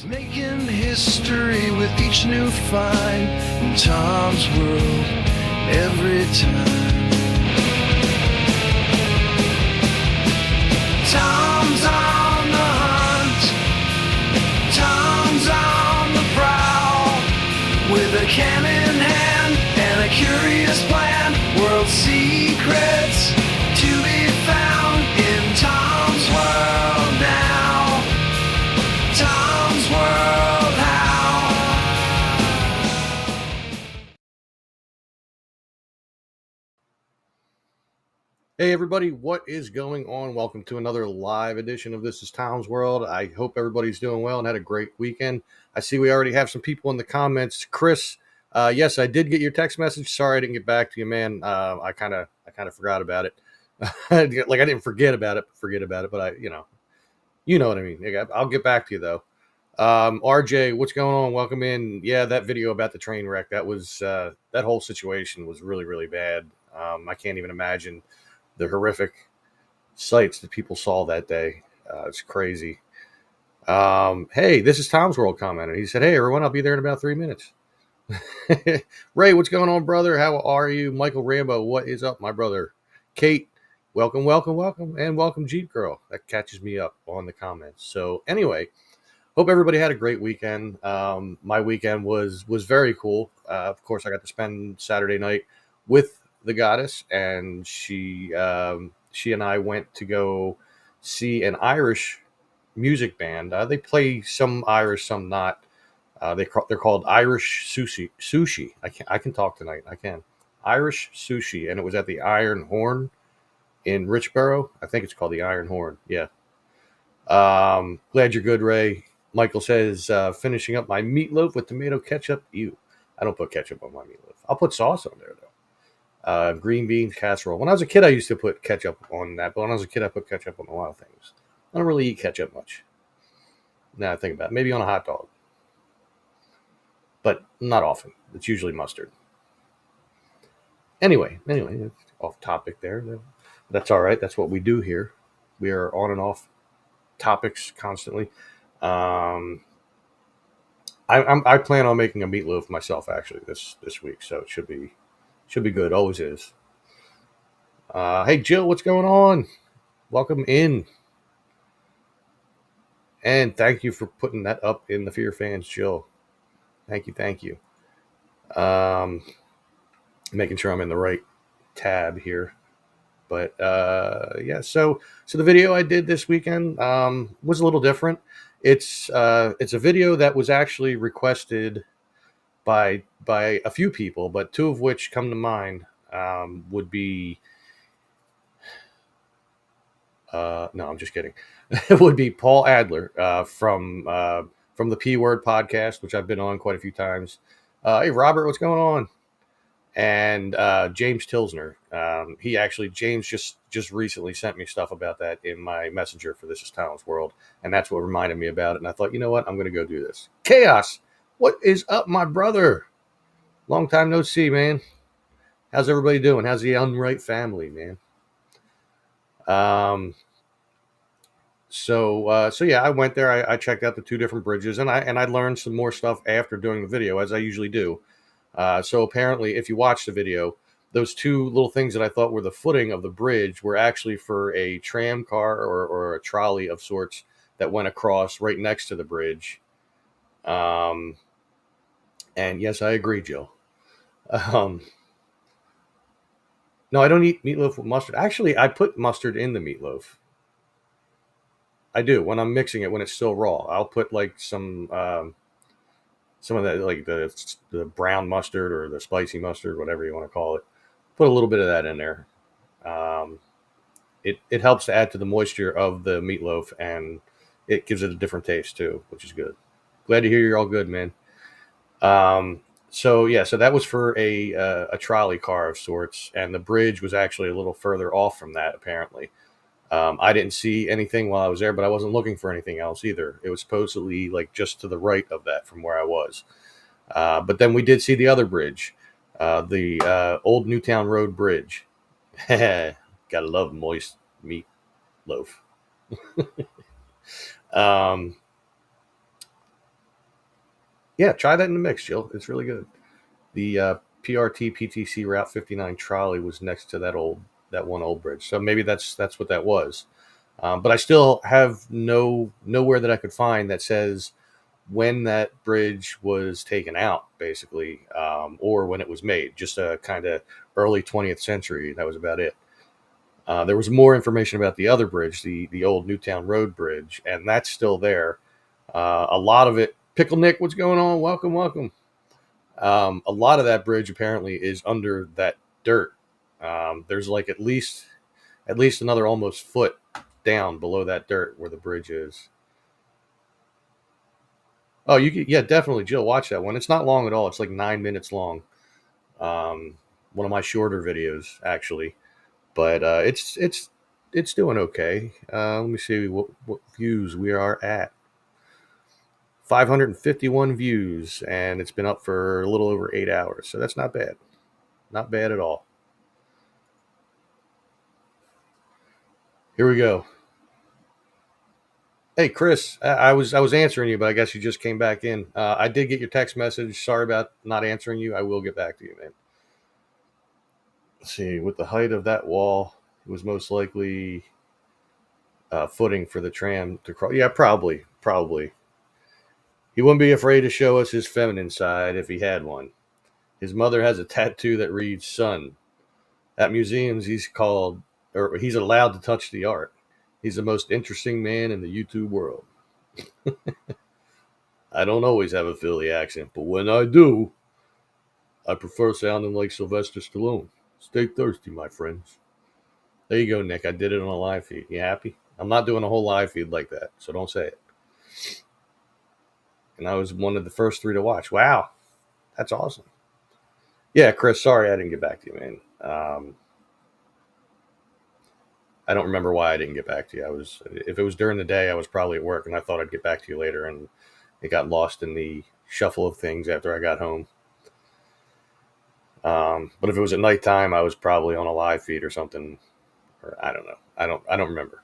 Making history with each new find in Tom's world every time. Tom's on the hunt, Tom's on the prowl, with a can in hand and a curious plan. World secrets to be found in Tom's world now. Tom's World How. Hey everybody, what is going on? Welcome to another live edition of This is Tom's World. I hope everybody's doing well and had a great weekend. I see we already have some people in the comments. Chris, yes, I did get your text message. Sorry I didn't get back to you, man. I kind of forgot about it. Like I didn't forget about it, but I, you know what I mean. I'll get back to you though. RJ, what's going on? Welcome in. Yeah, that video about the train wreck, that was that whole situation was really, really bad. I can't even imagine the horrific sights that people saw that day. It's crazy. Hey, this is Tom's World commented. He said, "Hey everyone, I'll be there in about 3 minutes." Ray, what's going on, brother? How are you? Michael Rambo, what is up, my brother? Kate, welcome, and welcome, Jeep Girl. That catches me up on the comments. So anyway, hope everybody had a great weekend. My weekend was very cool. Of course, I got to spend Saturday night with the goddess, and she and I went to go see an Irish music band. They play some Irish, some not. They're called Irish Sushi. I can talk tonight. I can. Irish Sushi, and it was at the Iron Horn in Richboro. I think it's called the Iron Horn. Yeah. Glad you're good, Ray. Michael says, finishing up my meatloaf with tomato ketchup. Ew. I don't put ketchup on my meatloaf. I'll put sauce on there, though. Green beans casserole. When I was a kid, I used to put ketchup on that. But when I was a kid, I put ketchup on a lot of things. I don't really eat ketchup much. Now I think about it. Maybe on a hot dog. But not often. It's usually mustard. Anyway, off topic there. That's all right. That's what we do here. We are on and off topics constantly. I plan on making a meatloaf myself actually this week, so it should be good. Always is. Hey Jill, what's going on? Welcome in, and thank you for putting that up in the Fear Fans, Jill. Thank you. Making sure I'm in the right tab here. But yeah, so the video I did this weekend was a little different. It's a video that was actually requested by a few people, but two of which come to mind would be no, I'm just kidding. It would be Paul Adler from the P Word podcast, which I've been on quite a few times. Hey Robert, what's going on? And James Tilsner. James just recently sent me stuff about that in my messenger for This is Tom's World, and that's what reminded me about it. And I thought, you know what, I'm going to go do this. Chaos, what is up, my brother? Long time no see, man. How's everybody doing? How's the Unright family, man? So yeah, I went there. I checked out the two different bridges, and I learned some more stuff after doing the video, as I usually do. So apparently, if you watch the video, those two little things that I thought were the footing of the bridge were actually for a tram car or a trolley of sorts that went across right next to the bridge. And yes, I agree, Jill. No, I don't eat meatloaf with mustard. Actually, I put mustard in the meatloaf. I do when I'm mixing it when it's still raw. I'll put like some of that, like the brown mustard or the spicy mustard, whatever you want to call it. Put a little bit of that in there. It helps to add to the moisture of the meatloaf, and it gives it a different taste too, which is good. Glad to hear you're all good, man. So yeah, so that was for a trolley car of sorts, and the bridge was actually a little further off from that, apparently. I didn't see anything while I was there, but I wasn't looking for anything else either. It was supposedly like just to the right of that from where I was. But then we did see the other bridge, the Old Newtown Road Bridge. Gotta love moist meat loaf. Yeah, try that in the mix, Jill. It's really good. The PRT PTC Route 59 trolley was next to that one old bridge, so maybe that's what that was. But I still have nowhere that I could find that says when that bridge was taken out, basically, or when it was made. Just a kind of early 20th century. That was about it. There was more information about the other bridge, the old Newtown Road Bridge, and that's still there. A lot of it. Pickle Nick, what's going on? Welcome, welcome. A lot of that bridge apparently is under that dirt. There's like at least another almost foot down below that dirt where the bridge is. Oh, yeah, definitely, Jill. Watch that one. It's not long at all. It's like 9 minutes long. Um, One of my shorter videos, actually, but it's doing okay. Let me see what views we are at. 551 views, and it's been up for a little over 8 hours. So that's not bad. Not bad at all. Here we go. Hey, Chris, I was answering you, but I guess you just came back in. I did get your text message. Sorry about not answering you. I will get back to you, man. Let's see. With the height of that wall, it was most likely footing for the tram to cross. Yeah, probably. He wouldn't be afraid to show us his feminine side if he had one. His mother has a tattoo that reads "Son." At museums, he's allowed to touch the art. He's the most interesting man in the YouTube world. I don't always have a Philly accent, but when I do, I prefer sounding like Sylvester Stallone. Stay thirsty, my friends. There you go, Nick. I did it on a live feed. You happy? I'm not doing a whole live feed like that, so don't say it. And I was one of the first three to watch. Wow, that's awesome. Yeah, Chris, sorry I didn't get back to you, man. I don't remember why I didn't get back to you. If it was during the day, I was probably at work, and I thought I'd get back to you later, and it got lost in the shuffle of things after I got home. But if it was at nighttime, I was probably on a live feed or something, or I don't know. I don't remember.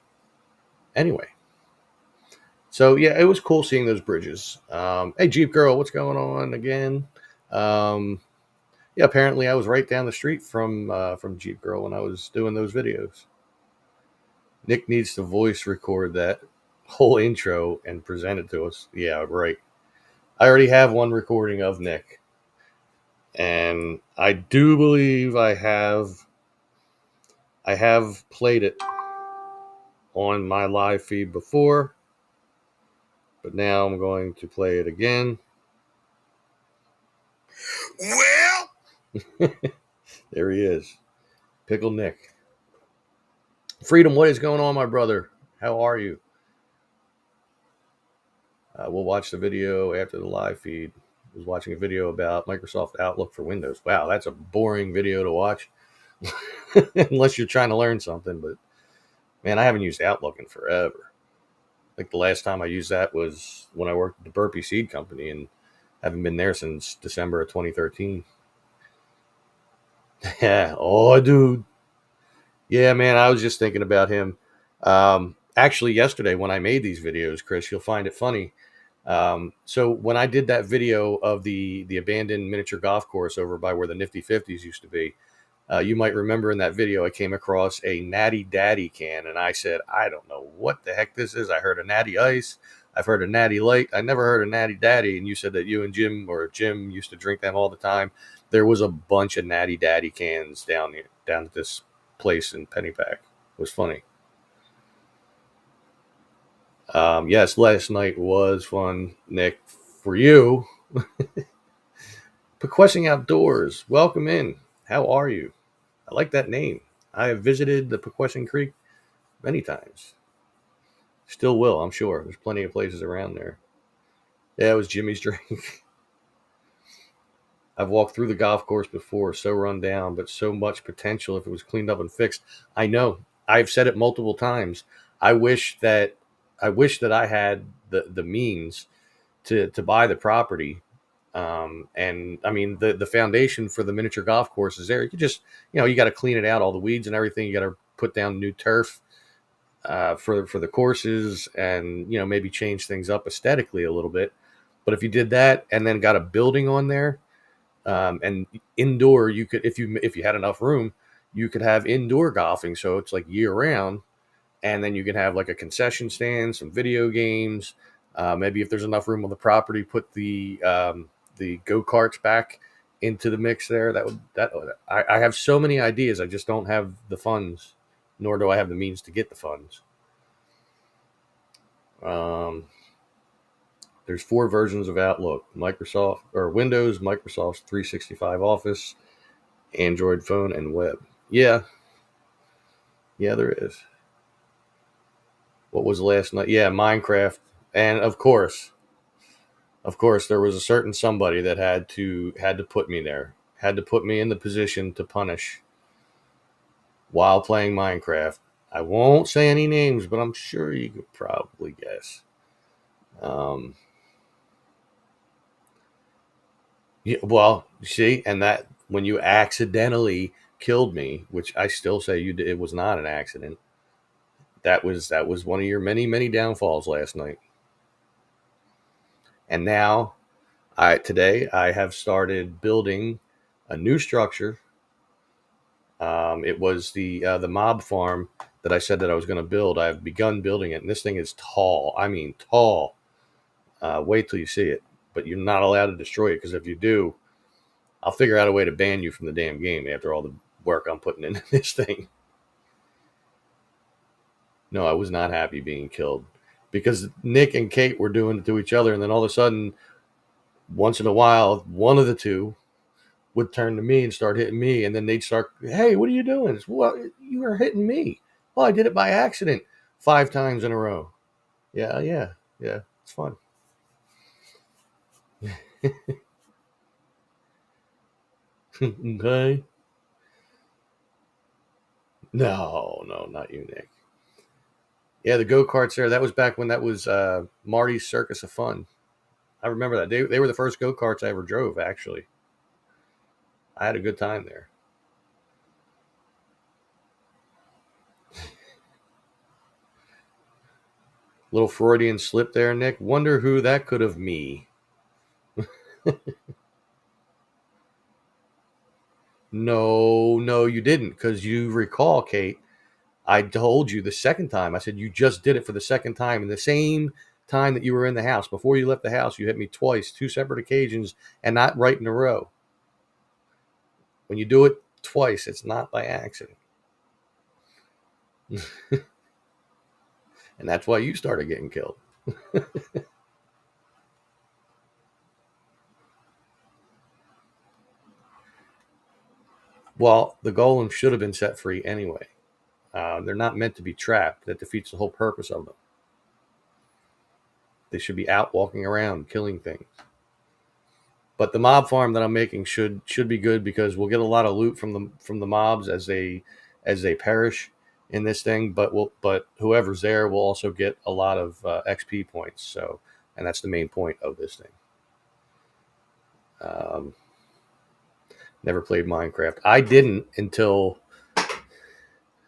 Anyway, so yeah, it was cool seeing those bridges. Hey, Jeep Girl, what's going on again? Um, yeah, apparently I was right down the street from Jeep Girl when I was doing those videos. Nick needs to voice record that whole intro and present it to us. Yeah, right. I already have one recording of Nick, and I do believe I have played it on my live feed before, but now I'm going to play it again. Well, there he is, Pickle Nick. Freedom, what is going on, my brother? How are you? We'll watch the video after the live feed. I was watching a video about Microsoft Outlook for Windows. Wow, that's a boring video to watch, unless you're trying to learn something. But man, I haven't used Outlook in forever. Like the last time I used that was when I worked at the Burpee Seed Company, and haven't been there since December of 2013. Yeah, oh, dude. Yeah, man, I was just thinking about him. Actually, yesterday when I made these videos, Chris, you'll find it funny. So when I did that video of the abandoned miniature golf course over by where the Nifty 50s used to be, you might remember in that video I came across a Natty Daddy can, and I said, I don't know what the heck this is. I heard a Natty Ice. I've heard a Natty Light. I never heard a Natty Daddy, and you said that you and Jim used to drink them all the time. There was a bunch of Natty Daddy cans down at this place in Pennypack. It was funny. Yes, last night was fun, Nick. For you, Pequessing Outdoors, welcome in. How are you? I like that name. I have visited the Pequessing Creek many times. Still will, I'm sure. There's plenty of places around there. Yeah, it was Jimmy's drink. I've walked through the golf course before, so run down, but so much potential if it was cleaned up and fixed. I know. I've said it multiple times. I wish that I had the means to buy the property. And I mean the foundation for the miniature golf course is there. You just you got to clean it out, all the weeds and everything. You got to put down new turf for the courses, and maybe change things up aesthetically a little bit. But if you did that and then got a building on there, and indoor, you could, if you had enough room, you could have indoor golfing. So it's like year round, and then you can have like a concession stand, some video games. Maybe if there's enough room on the property, put the go karts back into the mix there. I have so many ideas. I just don't have the funds, nor do I have the means to get the funds. Um, there's 4 versions of Outlook: Microsoft or Windows, Microsoft's 365 Office, Android phone, and web. Yeah, yeah, there is. What was last night? Yeah, Minecraft, and of course, there was a certain somebody that had to put me there, had to put me in the position to punish while playing Minecraft. I won't say any names, but I'm sure you could probably guess. Um, yeah, well, you see, and that when you accidentally killed me, which I still say you did, it was not an accident. That was one of your many downfalls last night. And now, I have started building a new structure. It was the mob farm that I said that I was going to build. I've begun building it, and this thing is tall. I mean, tall. Wait till you see it. But you're not allowed to destroy it, because if you do, I'll figure out a way to ban you from the damn game after all the work I'm putting into this thing. No, I was not happy being killed, because Nick and Kate were doing it to each other, and then all of a sudden, once in a while, one of the two would turn to me and start hitting me, and then they'd start, "Hey, what are you doing?" It's, "Well, you were hitting me." "Well, I did it by accident 5 times in a row." Yeah, yeah, yeah. It's fun. Okay. No, no, not you, Nick. Yeah, the go karts there. That was back when that was Marty's Circus of Fun. I remember that. They were the first go karts I ever drove. Actually, I had a good time there. Little Freudian slip there, Nick. Wonder who that could have me. No, no, you didn't, because you recall, Kate. I told you the second time. I said you just did it for the second time, in the same time that you were in the house. Before you left the house, you hit me twice, 2 separate occasions, and not right in a row. When you do it twice, it's not by accident. And that's why you started getting killed. Well, the golem should have been set free anyway. They're not meant to be trapped. That defeats the whole purpose of them. They should be out walking around killing things. But the mob farm that I'm making should be good, because we'll get a lot of loot from the mobs as they perish in this thing. But whoever's there will also get a lot of XP points. So, and that's the main point of this thing. Um, Never played Minecraft. I didn't until,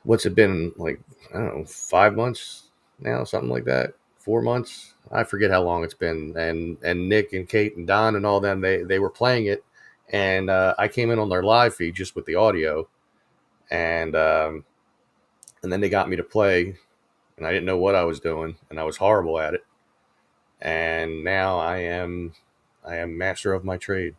what's it been, like, I don't know, 5 months now, something like that. 4 months. I forget how long it's been. And Nick and Kate and Don and all them, they were playing it, and I came in on their live feed just with the audio, and then they got me to play, and I didn't know what I was doing, and I was horrible at it. And now I am master of my trade.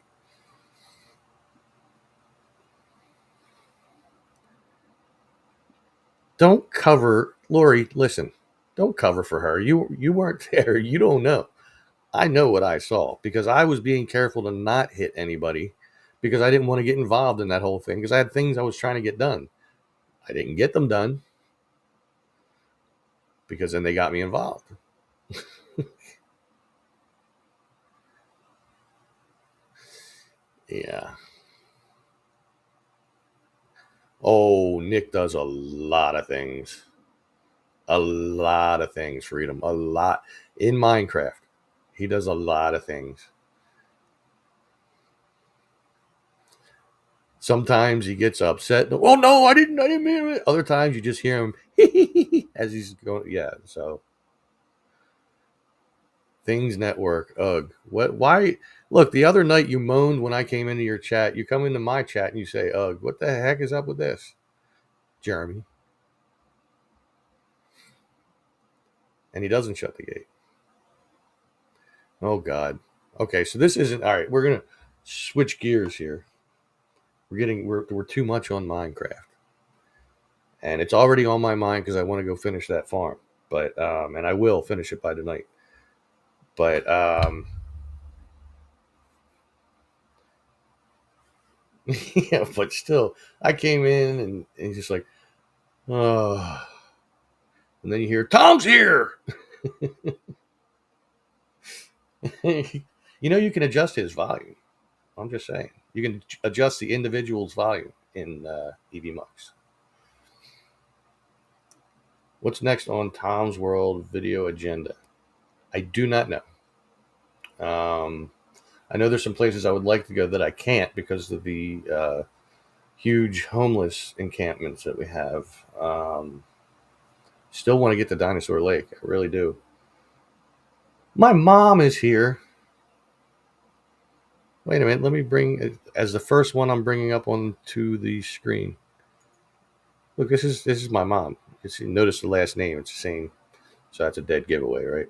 Don't cover, Lori. Listen, don't cover for her. You weren't there. You don't know. I know what I saw, because I was being careful to not hit anybody, because I didn't want to get involved in that whole thing, because I had things I was trying to get done. I didn't get them done, because then they got me involved. Yeah. Oh, Nick does a lot of things. A lot of things, Freedom. A lot. In Minecraft, he does a lot of things. Sometimes he gets upset. "Oh no, I didn't mean it." Other times you just hear him as he's going. Yeah. So Things Network. Ugh. What? Why? Look, the other night you moaned when I came into your chat. You come into my chat and you say, ugh, what the heck is up with this? Jeremy. And he doesn't shut the gate. Oh, God. Okay, so this isn't. All right, we're going to switch gears here. We're too much on Minecraft. And it's already on my mind because I want to go finish that farm. But, and I will finish it by tonight. But, yeah, but still, I came in and he's just like, oh. And then you hear, Tom's here. You can adjust his volume. I'm just saying. You can adjust the individual's volume in EVMux. What's next on Tom's World video agenda? I do not know. I know there's some places I would like to go that I can't because of the huge homeless encampments that we have. Still want to get to Dinosaur Lake. I really do. My mom is here. Wait a minute. Let me bring as the first one I'm bringing up onto the screen. Look, this is my mom. You notice the last name; it's the same. So that's a dead giveaway, right?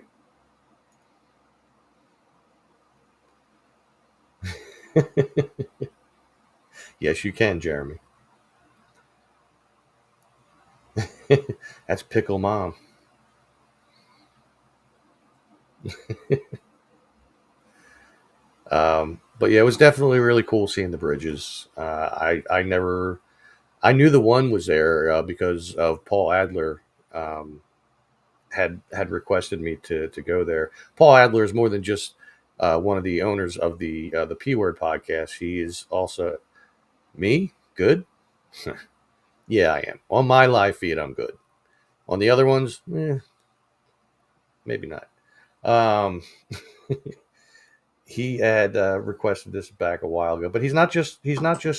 Yes, you can, Jeremy. That's Pickle Mom. But yeah, it was definitely really cool seeing the bridges. I knew the one was there because of Paul Adler had requested me to go there. Paul Adler is more than just one of the owners of the P Word podcast. He is also me. Good. Yeah, I am on my live feed. I'm good. On the other ones, maybe not. Um, he had requested this back a while ago, but he's not just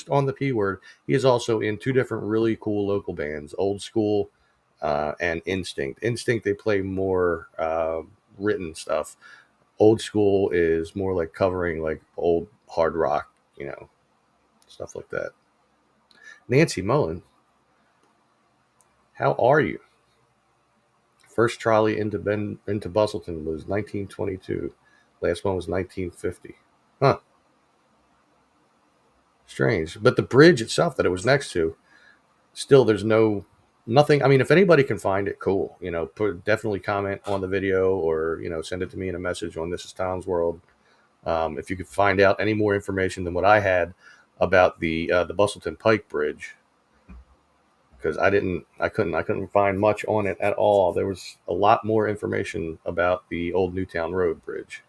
on the P Word. He is also in two different really cool local bands, Old School and Instinct. Instinct, they play more written stuff. Old School is more like covering like old hard rock, stuff like that. Nancy Mullen, how are you? First trolley into Bustleton was 1922. Last one was 1950. Huh. Strange. But the bridge itself that it was next to, still there's nothing. I mean, if anybody can find it, cool. Definitely comment on the video or, send it to me in a message on This Is Tom's World. If you could find out any more information than what I had about the Bustleton Pike Bridge, because I couldn't find much on it at all. There was a lot more information about the old Newtown Road Bridge.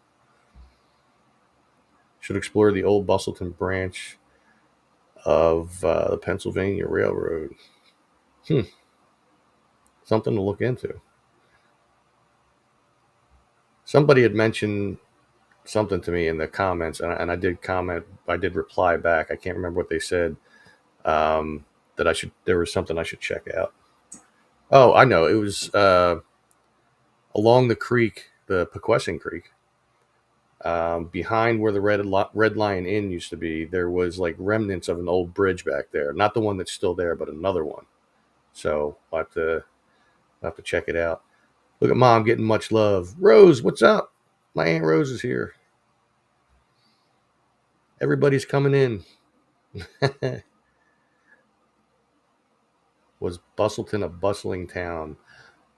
Should explore the old Bustleton branch of the Pennsylvania Railroad. Something to look into. Somebody had mentioned something to me in the comments, and I did comment. I did reply back. I can't remember what they said. That there was something I should check out. Oh, I know. It was along the creek, the Pequesson Creek, behind where the Red Lion Inn used to be. There was like remnants of an old bridge back there. Not the one that's still there, but another one. So I'll have to check it out. Look at Mom getting much love. Rose, what's up? My Aunt Rose is here. Everybody's coming in. Was Bustleton a bustling town?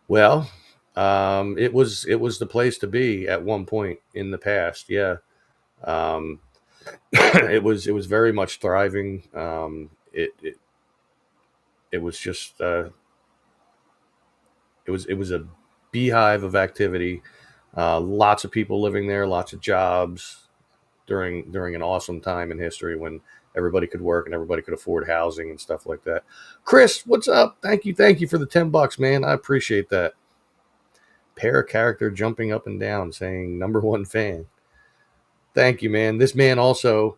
Well, it was the place to be at one point in the past. Yeah, it was very much thriving. It was just it was a beehive of activity. Lots of people living there, lots of jobs during an awesome time in history when everybody could work and everybody could afford housing and stuff like that. Chris, what's up? Thank you for the $10, man. I appreciate that. Pair character jumping up and down saying #1 fan. Thank you, man. This man also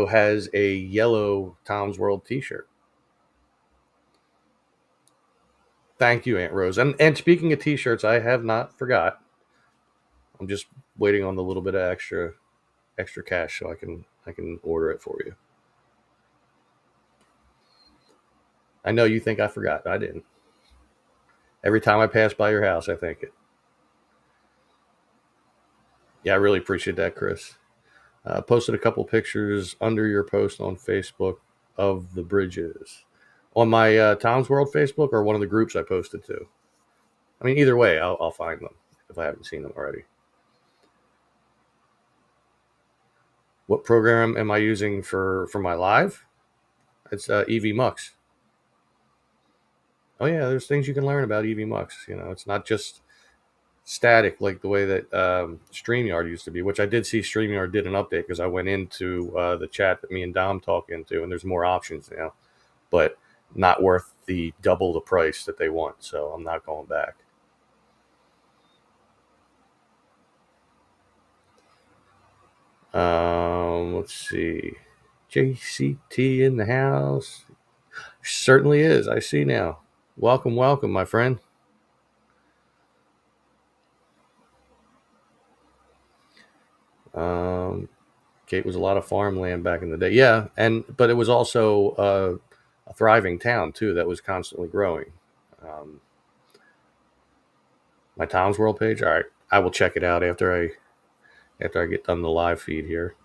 has a yellow Tom's World t-shirt. Thank you, Aunt Rose. And speaking of t-shirts, I have not forgot. I'm just waiting on the little bit of extra cash so I can order it for you. I know you think I forgot. I didn't. Every time I pass by your house, I think it. Yeah, I really appreciate that, Chris. Posted a couple pictures under your post on Facebook of the bridges on my Towns World Facebook or one of the groups I posted to. I mean, either way, I'll find them if I haven't seen them already. What program am I using for my live? It's EV Mux. Oh yeah, there's things you can learn about EV Mux. You know, it's not just static like the way that StreamYard used to be, which I did see StreamYard did an update because I went into the chat that me and Dom talk into, and there's more options now, but not worth the double the price that they want. So I'm not going back. Let's see. JCT in the house. Certainly is. I see now. Welcome, welcome, my friend. Kate was a lot of farmland back in the day. Yeah, but it was also a thriving town too that was constantly growing. Um, my Towns World page. All right, I will check it out after I get done the live feed here.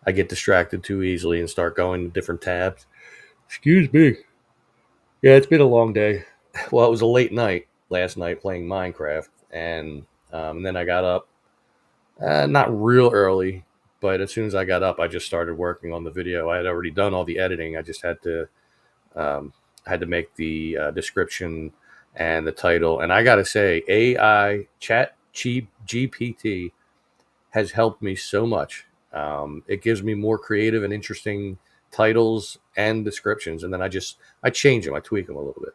I get distracted too easily and start going to different tabs. Excuse me. Yeah, it's been a long day. Well, it was a late night last night playing Minecraft, and then I got up, not real early, but as soon as I got up, I just started working on the video. I had already done all the editing. I just um, had to make the description and the title. And I got to say, AI Chat GPT has helped me so much. It gives me more creative and interesting titles and descriptions, and then I change them, I tweak them a little bit.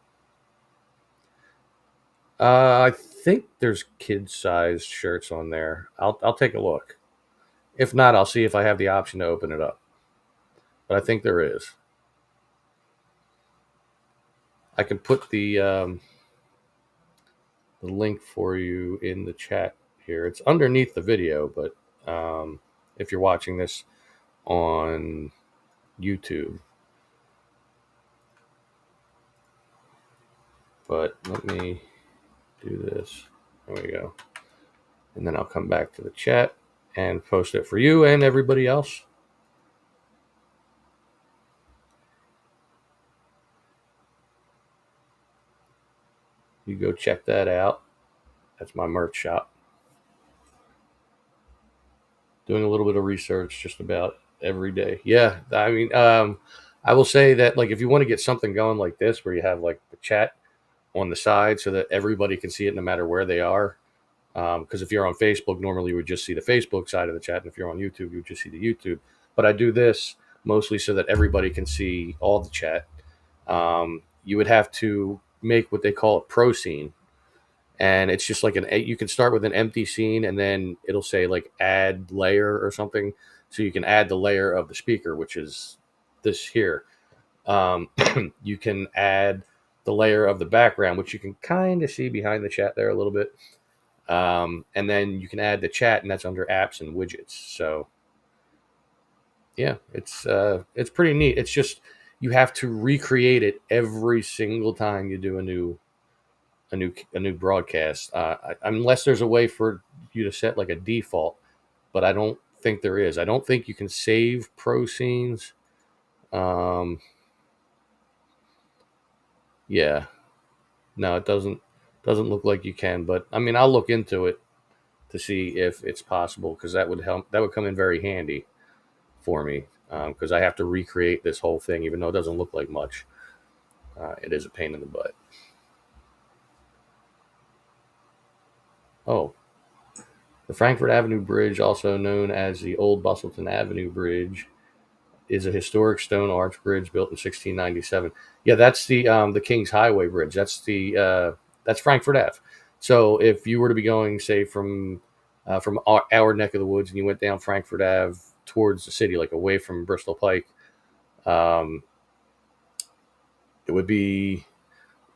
I think there's kid-sized shirts on there. I'll take a look. If not, I'll see if I have the option to open it up. But I think there is. I can put the link for you in the chat here. It's underneath the video, but if you're watching this on YouTube. But let me do this. There we go. And then I'll come back to the chat and post it for you and everybody else. You go check that out. That's my merch shop. Doing a little bit of research just about every day. Yeah, I mean, I will say that like if you want to get something going like this, where you have like the chat on the side so that everybody can see it no matter where they are. Because if you're on Facebook, normally you would just see the Facebook side of the chat, and if you're on YouTube, you would just see the YouTube. But I do this mostly so that everybody can see all the chat. You would have to make what they call a pro scene, and it's just like you can start with an empty scene, and then it'll say like add layer or something, so you can add the layer of the speaker, which is this here. You can add the layer of the background, which you can kind of see behind the chat there a little bit. And then you can add the chat, and that's under apps and widgets. So yeah, it's pretty neat. It's just you have to recreate it every single time you do a new broadcast, unless there's a way for you to set like a default, but I don't think there is. I don't think you can save pro scenes. Yeah, no, it doesn't look like you can, but I mean, I'll look into it to see if it's possible, because that would help. That would come in very handy for me, because I have to recreate this whole thing, even though it doesn't look like much. It is a pain in the butt. Oh, the Frankfort Avenue Bridge, also known as the Old Bustleton Avenue Bridge, is a historic stone arch bridge built in 1697. Yeah, that's the Kings Highway Bridge. That's Frankfort Ave. So if you were to be going, say, from our neck of the woods, and you went down Frankfort Ave towards the city, like away from Bristol Pike, it would be,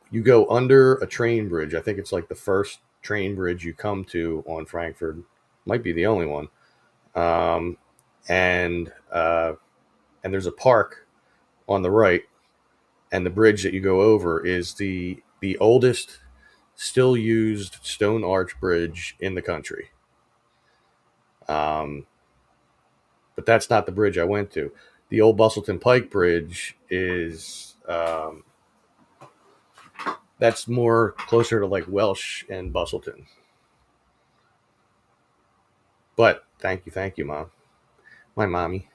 you go under a train bridge. I think it's like the first train bridge you come to on Frankfurt. Might be the only one. Um, and and there's a park on the right, and the bridge that you go over is the oldest still used stone arch bridge in the country. Um, but that's not the bridge I went to. The old Bustleton Pike Bridge is that's more closer to like Welsh and Bustleton. But thank you, mom, my mommy.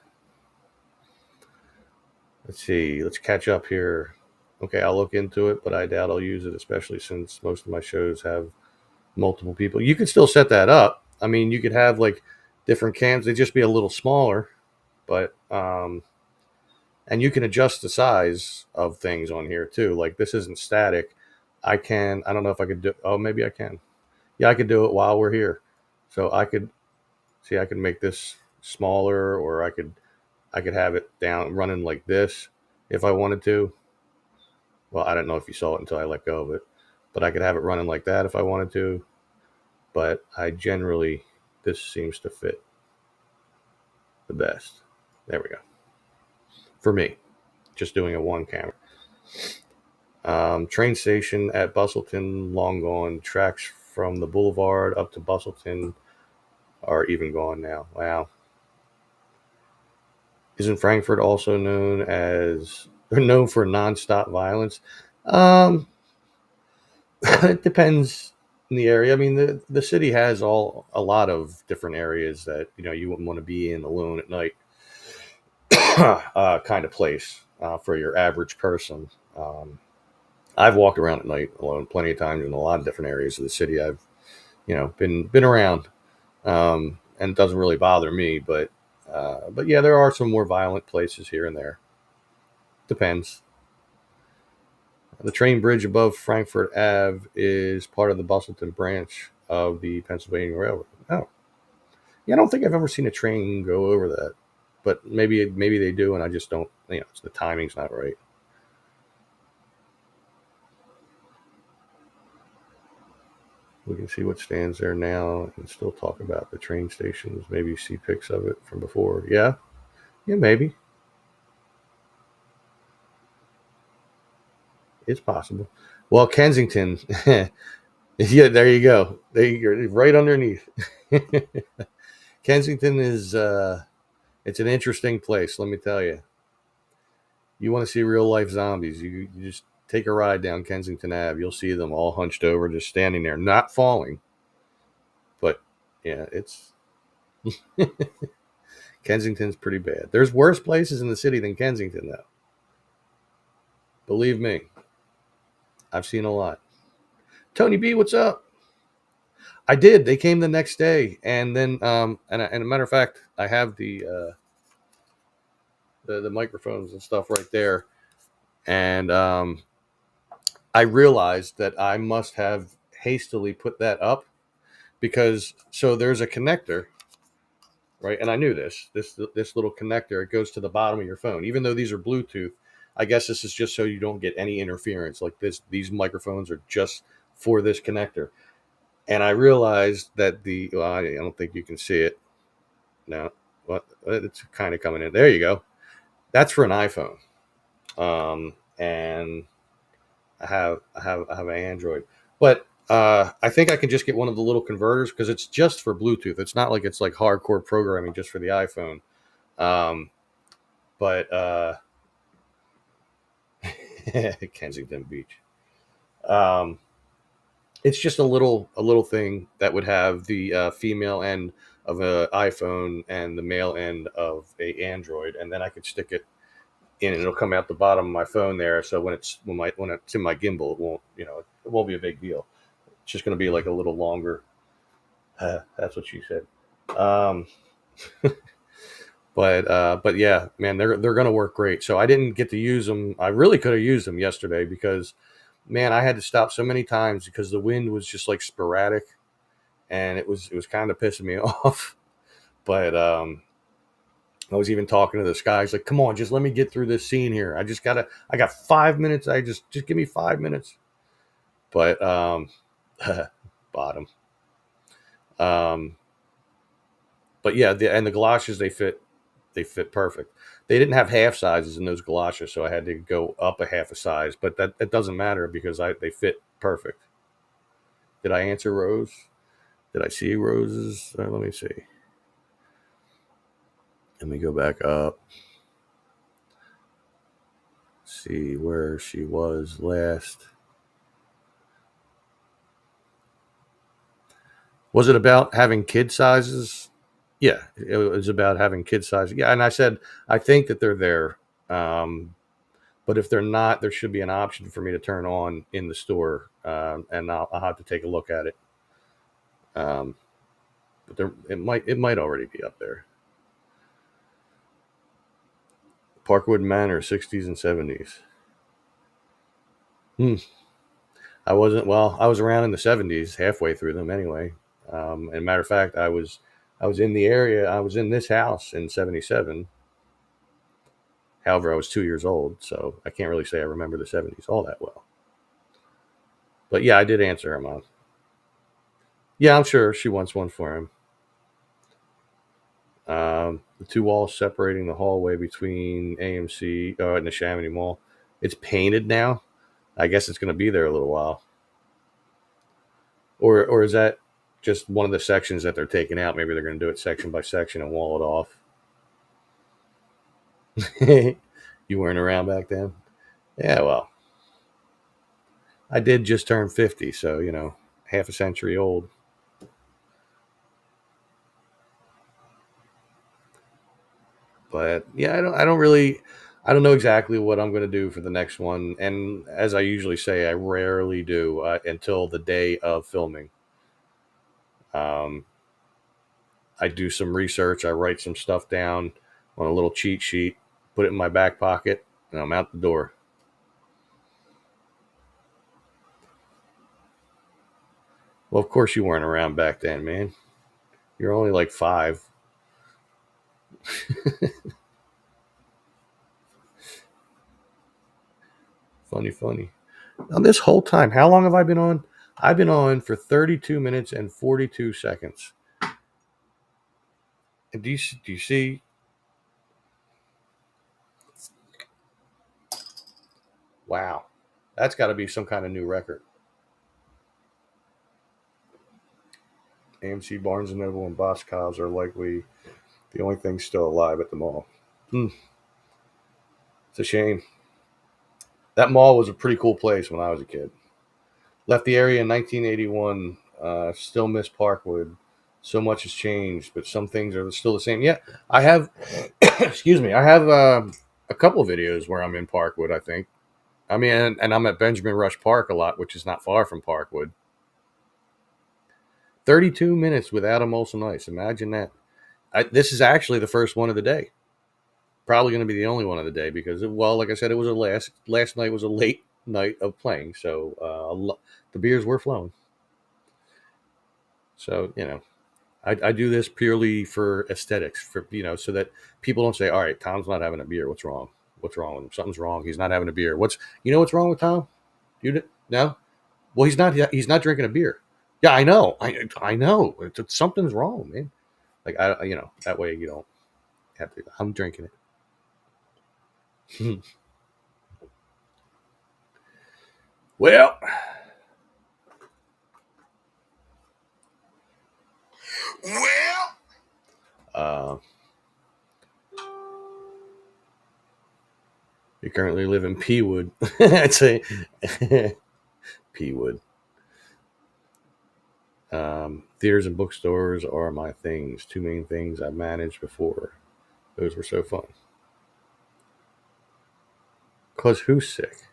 Let's see, let's catch up here. Okay, I'll look into it, but I doubt I'll use it, especially since most of my shows have multiple people. You could still set that up. I mean, you could have like different cams. They'd just be a little smaller, but and you can adjust the size of things on here too. Like this isn't static. I can. I don't know if I could do. Oh, maybe I can. Yeah, I could do it while we're here. So I could see. I could make this smaller, or I could have it down running like this if I wanted to. Well, I don't know if you saw it until I let go of it, but I could have it running like that if I wanted to. But I generally, this seems to fit the best. There we go. For me, just doing a one camera. Train station at Bustleton, long gone. Tracks from the boulevard up to Bustleton are even gone now. Wow. Isn't Frankfurt also known for nonstop violence? Um, it depends in the area. I mean, the city has a lot of different areas that you wouldn't want to be in alone at night, kind of place for your average person. I've walked around at night alone plenty of times in a lot of different areas of the city. I've been around, and it doesn't really bother me. But yeah, there are some more violent places here and there. Depends. The train bridge above Frankfurt Ave is part of the Bustleton branch of the Pennsylvania Railroad. Oh, yeah, I don't think I've ever seen a train go over that, but maybe they do, and I just don't. The timing's not right. We can see what stands there now and still talk about the train stations. Maybe see pics of it from before. Yeah, yeah, maybe it's possible. Well, Kensington. Yeah, there you go. There you go, right underneath. Kensington is it's an interesting place, let me tell you. You want to see real life zombies, you just take a ride down Kensington Ave. You'll see them all hunched over, just standing there, not falling. But yeah, it's Kensington's pretty bad. There's worse places in the city than Kensington, though. Believe me, I've seen a lot. Tony B, what's up? I did. They came the next day, and then and a matter of fact, I have the microphones and stuff right there, and I realized that I must have hastily put that up because so there's a connector, right? And I knew this little connector, it goes to the bottom of your phone. Even though these are Bluetooth, I guess this is just so you don't get any interference. Like these microphones are just for this connector. And I realized that I don't think you can see it now. What it's kind of coming in. There you go. That's for an iPhone. And I have an Android, but I think I can just get one of the little converters because it's just for Bluetooth. It's not like it's like hardcore programming just for the iPhone. But Kensington Beach. It's just a little thing that would have the female end of an iPhone and the male end of a Android, and then I could stick it in, and it'll come out the bottom of my phone there. So when it's in my gimbal, it won't it won't be a big deal. It's just going to be like a little longer. That's what she said. Um, but yeah, man, they're going to work great. So I didn't get to use them. I really could have used them yesterday because, man, I had to stop so many times because the wind was just like sporadic, and it was kind of pissing me off. But I was even talking to this guy. He's like, "Come on, just let me get through this scene here. I got 5 minutes. Just give me 5 minutes." But bottom. But yeah, the galoshes they fit perfect. They didn't have half sizes in those galoshes, so I had to go up a half a size. But that doesn't matter because they fit perfect. Did I answer Rose? Did I see Rose's? Let me see. Let me go back up. See where she was last. Was it about having kid sizes? Yeah, it was about having kid sizes. Yeah, and I said I think that they're there. But if they're not, there should be an option for me to turn on in the store, and I'll have to take a look at it. But it might already be up there. Parkwood Manor, 60s and 70s. I was around in the 70s, halfway through them anyway. And matter of fact, I was in the area. I was in this house in 77. However, I was 2 years old, so I can't really say I remember the 70s all that well. But yeah, I did answer her mom. Yeah, I'm sure she wants one for him. The two walls separating the hallway between AMC and the Chamonix Mall. It's painted now. I guess it's going to be there a little while. Or is that just one of the sections that they're taking out? Maybe they're going to do it section by section and wall it off. You weren't around back then? Yeah, well, I did just turn 50, so, half a century old. But yeah, I don't know exactly what I'm going to do for the next one. And as I usually say, I rarely do until the day of filming. I do some research. I write some stuff down on a little cheat sheet, put it in my back pocket, and I'm out the door. Well, of course you weren't around back then, man. You're only like 5. Funny. Now, this whole time, how long have I been on? I've been on for 32 minutes and 42 seconds. And do you see? Wow. That's got to be some kind of new record. AMC, Barnes & Noble, and Boscov's are likely the only things still alive at the mall. It's a shame. That mall was a pretty cool place when I was a kid. Left the area in 1981. Still miss Parkwood. So much has changed, but some things are still the same. Yeah, I have. Excuse me. I have a couple of videos where I'm in Parkwood. I think. I mean, and I'm at Benjamin Rush Park a lot, which is not far from Parkwood. 32 minutes with Adam Olson Ice. Imagine that. This is actually the first one of the day. Probably going to be the only one of the day because, like I said, it was last night was a late night of playing, so the beers were flowing. So I do this purely for aesthetics, so that people don't say, "All right, Tom's not having a beer. What's wrong? What's wrong with him? Something's wrong. He's not having a beer. What's wrong with Tom? No? Well, he's not drinking a beer. Yeah, I know. I know. Something's wrong, man. Like that way you don't have to. I'm drinking it. Well, you currently live in Peawood. I'd say Peawood. Theaters and bookstores are my things. 2 main things I managed before. Those were so fun. 'Cause who's sick?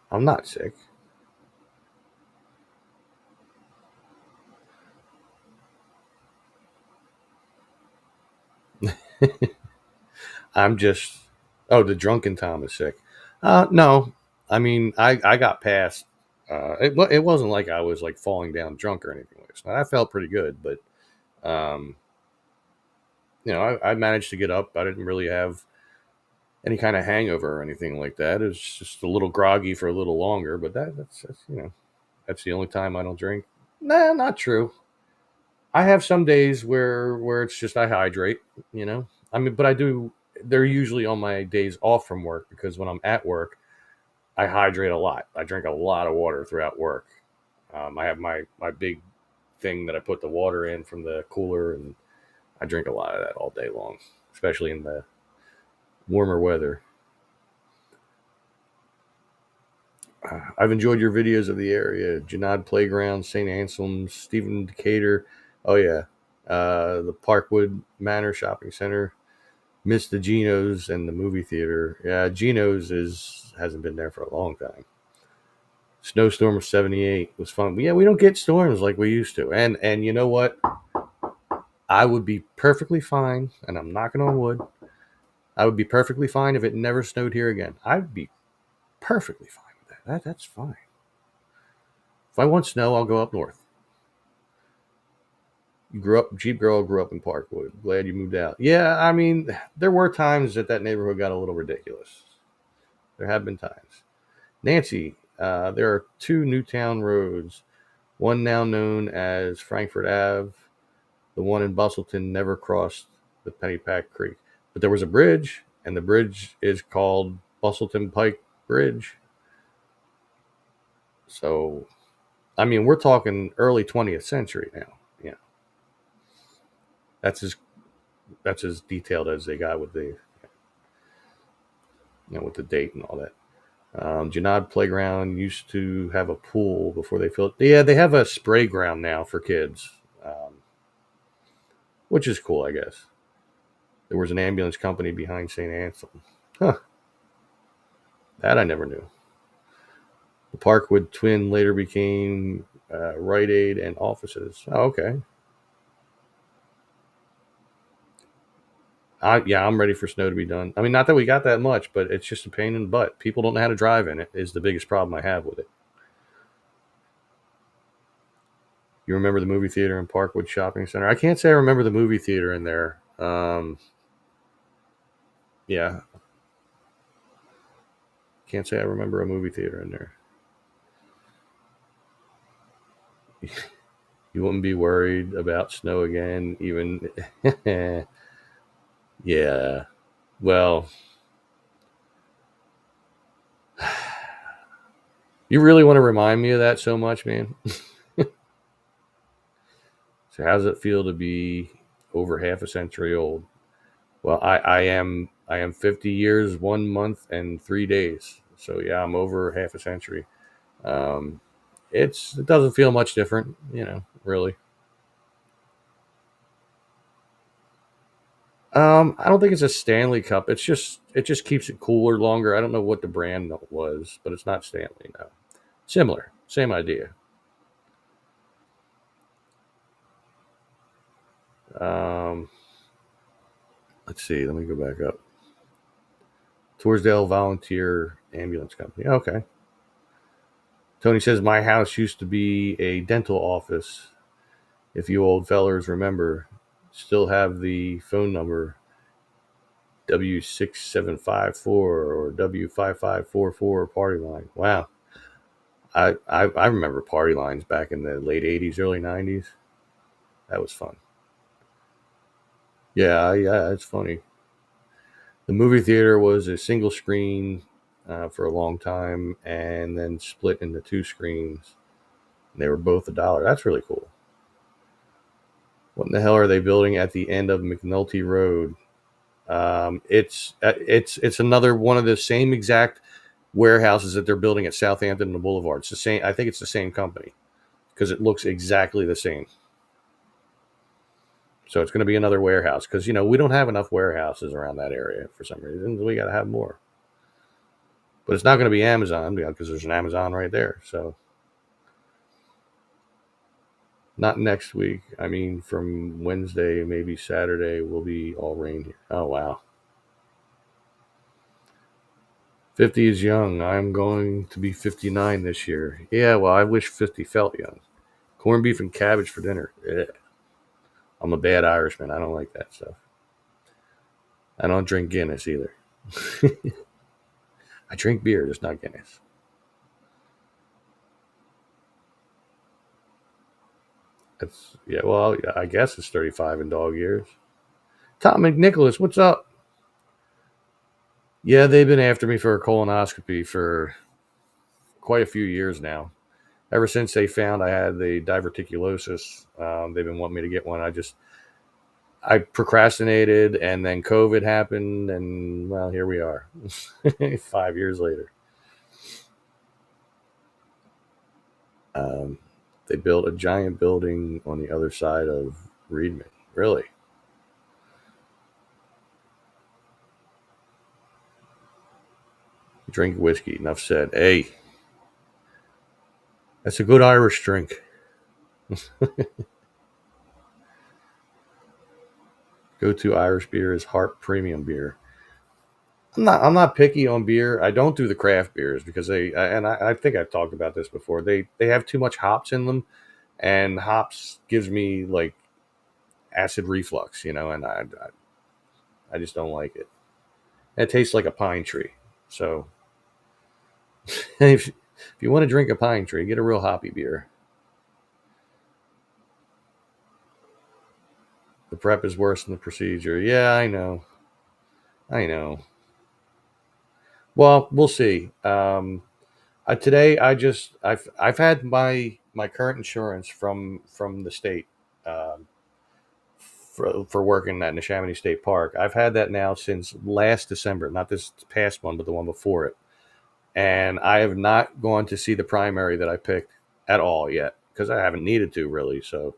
I'm not sick. I'm just. Oh, the drunken Tom is sick. No, I mean I got past. It wasn't like I was like falling down drunk or anything like that. I felt pretty good, but I managed to get up. I didn't really have any kind of hangover or anything like that. It was just a little groggy for a little longer, but that's. That's the only time I don't drink. Nah, not true. I have some days where it's just I hydrate, you know. I mean, but I do. They're usually on my days off from work because when I'm at work, I hydrate a lot. I drink a lot of water throughout work. I have my big thing that I put the water in from the cooler, and I drink a lot of that all day long, especially in the warmer weather. I've enjoyed your videos of the area, Janad Playground, St. Anselm's, Stephen Decatur. Oh yeah, the Parkwood Manor Shopping Center. Missed the Geno's and the movie theater. Yeah, Geno's is hasn't been there for a long time. Snowstorm of '78 was fun. But yeah, we don't get storms like we used to. And you know what? I would be perfectly fine, and I'm knocking on wood. I would be perfectly fine if it never snowed here again. I'd be perfectly fine with that. That's fine. If I want snow, I'll go up north. You grew up, Jeep Girl grew up in Parkwood. Glad you moved out. Yeah, I mean, there were times that neighborhood got a little ridiculous. There have been times. Nancy, there are two Newtown roads, one now known as Frankfurt Ave. The one in Bustleton never crossed the Pennypack Creek. But there was a bridge, and the bridge is called Bustleton Pike Bridge. So, I mean, we're talking early 20th century now. Yeah, that's as detailed as they got with the with the date and all that. Janad Playground used to have a pool before they filled. Yeah, they have a spray ground now for kids, which is cool, I guess. There was an ambulance company behind St. Anselm. Huh. That I never knew. The Parkwood Twin later became Rite Aid and offices. Oh, okay. I'm ready for snow to be done. I mean, not that we got that much, but it's just a pain in the butt. People don't know how to drive in it, is the biggest problem I have with it. You remember the movie theater in Parkwood Shopping Center? I can't say I remember the movie theater in there. Yeah. Can't say I remember a movie theater in there. You wouldn't be worried about snow again, even. Yeah. Well, you really want to remind me of that so much, man. So, how does it feel to be over half a century old? Well, I am 50 years, 1 month, and 3 days. So yeah, I'm over half a century. Um, it doesn't feel much different, really. I don't think it's a Stanley Cup. It just keeps it cooler longer. I don't know what the brand was, but it's not Stanley. No, similar, same idea. Um, let's see. Let me go back up. Torresdale Volunteer Ambulance Company. Okay. Tony says my house used to be a dental office. If you old fellers remember, still have the phone number W6754 or W5544 party line. Wow. I remember party lines back in the late 80s, early 90s. That was fun. Yeah, it's funny. The movie theater was a single screen for a long time and then split into two screens. And they were both $1. That's really cool. What in the hell are they building at the end of McNulty Road? It's another one of the same exact warehouses that they're building at Southampton and the Boulevard. It's the same. I think it's the same company because it looks exactly the same. So it's going to be another warehouse because we don't have enough warehouses around that area for some reason. We got to have more. But it's not going to be Amazon because there's an Amazon right there. So not next week. I mean, from Wednesday, maybe Saturday, will be all rain here. Oh wow. 50 is young. I'm going to be 59 this year. Yeah, well, I wish 50 felt young. Corned beef and cabbage for dinner. Ugh. I'm a bad Irishman. I don't like that stuff. I don't drink Guinness either. I drink beer, just not Guinness. Yeah. Well, I guess it's 35 in dog years. Tom McNicholas, what's up? Yeah, they've been after me for a colonoscopy for quite a few years now. Ever since they found I had the diverticulosis, they've been wanting me to get one. I procrastinated, and then COVID happened, and well, here we are, 5 years later. Um, they built a giant building on the other side of Reedman. Really? Drink whiskey. Enough said. Hey, that's a good Irish drink. Go-to Irish beer is Hart Premium beer. I'm not picky on beer. I don't do the craft beers because I think I've talked about this before. They have too much hops in them, and hops gives me like acid reflux, and I just don't like it. It tastes like a pine tree. So if you want to drink a pine tree, get a real hoppy beer. The prep is worse than the procedure. Yeah, I know. I know. Well, we'll see. Today I've had my current insurance from the state, um, for working at Neshaminy State Park. I've had that now since last December, not this past one, but the one before it. And I have not gone to see the primary that I picked at all yet because I haven't needed to really. So,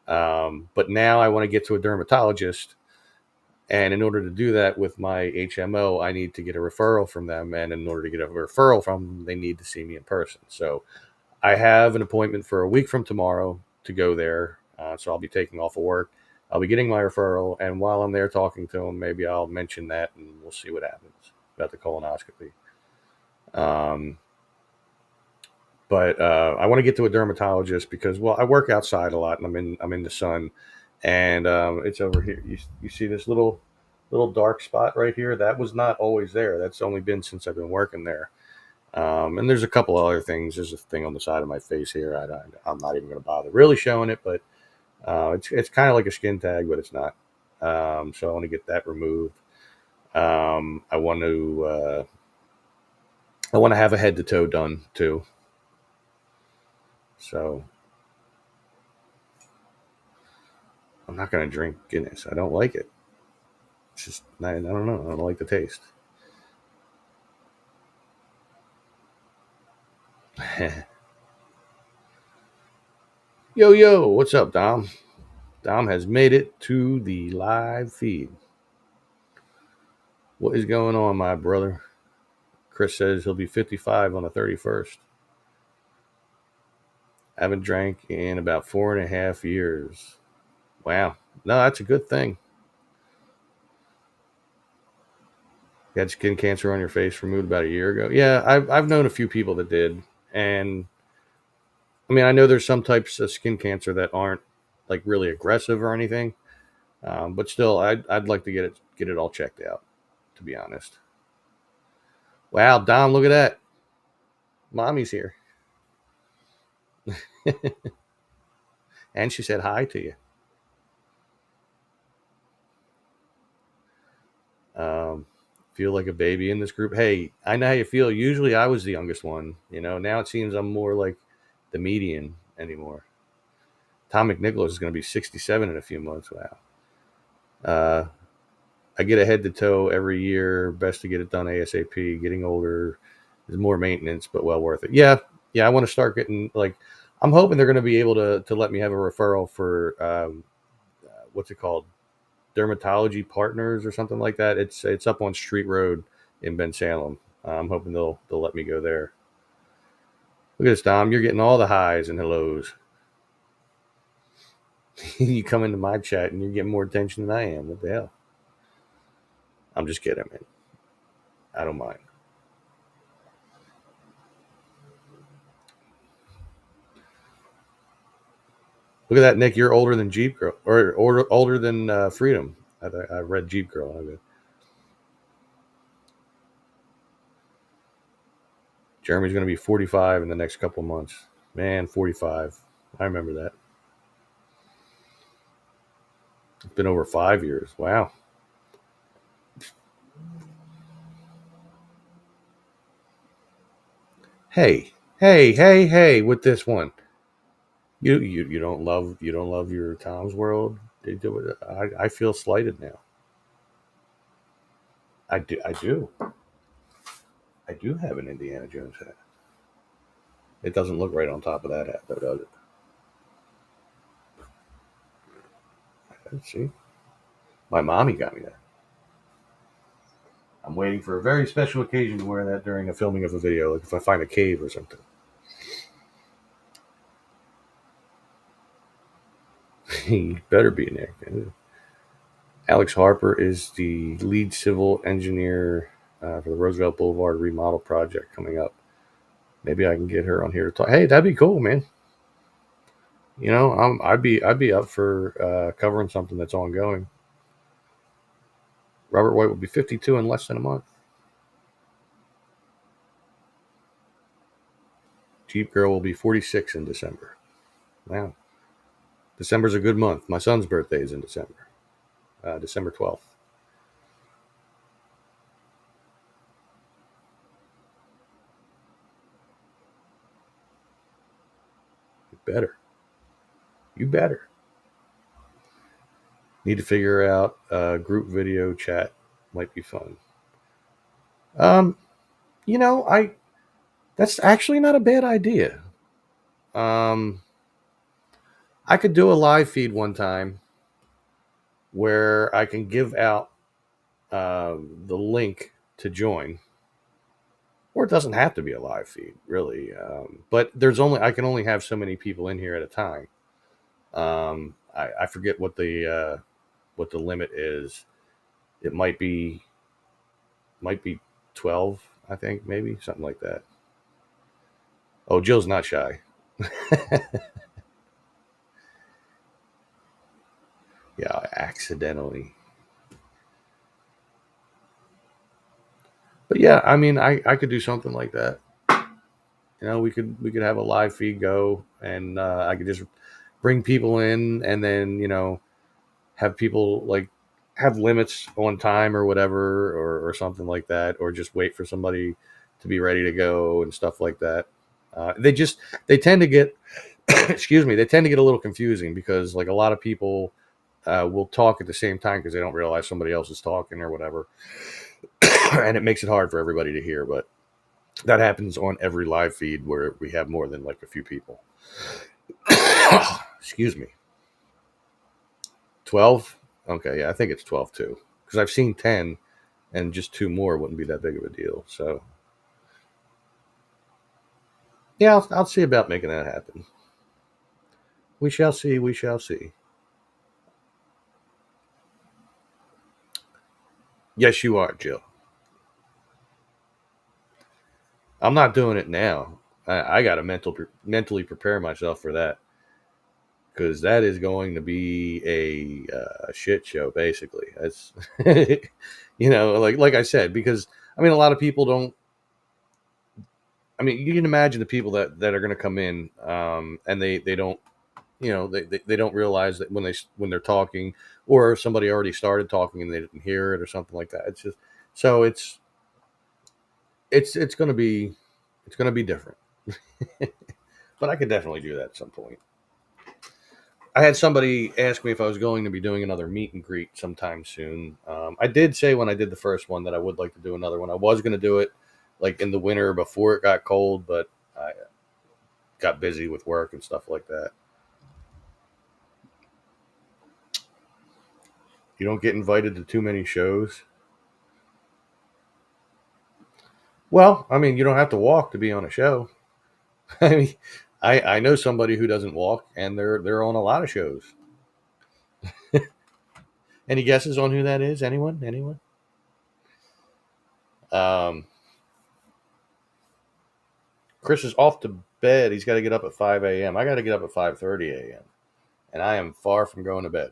but now I want to get to a dermatologist, and in order to do that with my HMO, I need to get a referral from them. And in order to get a referral from them, they need to see me in person. So I have an appointment for a week from tomorrow to go there. So I'll be taking off of work. I'll be getting my referral. And while I'm there talking to them, maybe I'll mention that and we'll see what happens about the colonoscopy. Um, but I want to get to a dermatologist because, well, I work outside a lot and I'm in the sun, and it's over here. You see this little dark spot right here? That was not always there. That's only been since I've been working there. And there's a couple other things. There's a thing on the side of my face here. I'm not even going to bother really showing it, but it's kind of like a skin tag, but it's not. So I want to get that removed. I want to have a head to toe done too. So I'm not going to drink Guinness. I don't like it. It's just I don't know. I don't like the taste. Yo yo, what's up, Dom? Dom has made it to the live feed. What is going on, my brother? Chris says he'll be 55 on the 31st. I haven't drank in about 4.5 years. Wow. No, that's a good thing. You had skin cancer on your face removed about a year ago. Yeah, I've known a few people that did. And I mean, I know there's some types of skin cancer that aren't like really aggressive or anything. But still, I'd like to get it all checked out, to be honest. Wow, Dom, look at that. Mommy's here. And she said hi to you. Um, feel like a baby in this group. Hey, I know how you feel. Usually I was the youngest one. Now it seems I'm more like the median anymore. Tom McNicholas is going to be 67 in a few months. Wow. Uh, I get a head to toe every year. Best to get it done ASAP. Getting older is more maintenance, but well worth it. Yeah. Yeah. I want to start getting like, I'm hoping they're going to be able to let me have a referral for, what's it called? Dermatology Partners or something like that. It's up on Street Road in Ben Salem. I'm hoping they'll let me go there. Look at this, Dom. You're getting all the highs and hellos. You come into my chat and you're getting more attention than I am. What the hell? I'm just kidding, man. I don't mind. Look at that, Nick. You're older than Jeep Girl, or older than Freedom. I read Jeep Girl. Jeremy's going to be 45 in the next couple months. Man, 45. I remember that. It's been over 5 years. Wow. Hey, hey! With this one, you don't love your Tom's World. They do it. I feel slighted now. I do have an Indiana Jones hat. It doesn't look right on top of that hat, though, does it? Let's see. My mommy got me that. I'm waiting for a very special occasion to wear that during a filming of a video, like if I find a cave or something. He better be in there. Alex Harper is the lead civil engineer for the Roosevelt Boulevard remodel project coming up. Maybe I can get her on here to talk. Hey, that'd be cool, man. You know, I'd be up for covering something that's ongoing. Robert White will be 52 in less than a month. Jeep Girl will be 46 in December. Wow. December's a good month. My son's birthday is in December, December 12th. You better. You better. Need to figure out group video chat. Might be fun. Um, you know, that's actually not a bad idea. Um, I could do a live feed one time where I can give out the link to join, or it doesn't have to be a live feed, really. But I can only have so many people in here at a time. I forget what the limit is. It might be 12, I think, maybe something like that. Oh, Jill's not shy. Yeah, accidentally. But yeah, I mean, I could do something like that. You know, we could have a live feed go, and I could just bring people in, and then have people like have limits on time or whatever, or something like that, or just wait for somebody to be ready to go and stuff like that. They tend to get excuse me, they tend to get a little confusing because like a lot of people will talk at the same time because they don't realize somebody else is talking or whatever, and it makes it hard for everybody to hear. But that happens on every live feed where we have more than like a few people. Excuse me. 12? Okay, yeah, I think it's 12 too. Because I've seen 10, and just two more wouldn't be that big of a deal. So, yeah, I'll see about making that happen. We shall see. We shall see. Yes, you are, Jill. I'm not doing it now. I got to mentally prepare myself for that because that is going to be a shit show. Basically, that's like I said, because I mean, a lot of people don't. I mean, you can imagine the people that are going to come in, and they don't, they don't realize that when they're talking, or somebody already started talking and they didn't hear it or something like that. It's just so it's going to be different. But I could definitely do that at some point. I had somebody ask me if I was going to be doing another meet and greet sometime soon. I did say when I did the first one that I would like to do another one. I was going to do it like in the winter before it got cold, but I got busy with work and stuff like that. You don't get invited to too many shows. Well, I mean, you don't have to walk to be on a show. I mean, I know somebody who doesn't walk, and they're on a lot of shows. Any guesses on who that is? Anyone? Anyone? Um, Chris is off to bed. He's got to get up at 5 a.m. I got to get up at 5:30 a.m. and I am far from going to bed.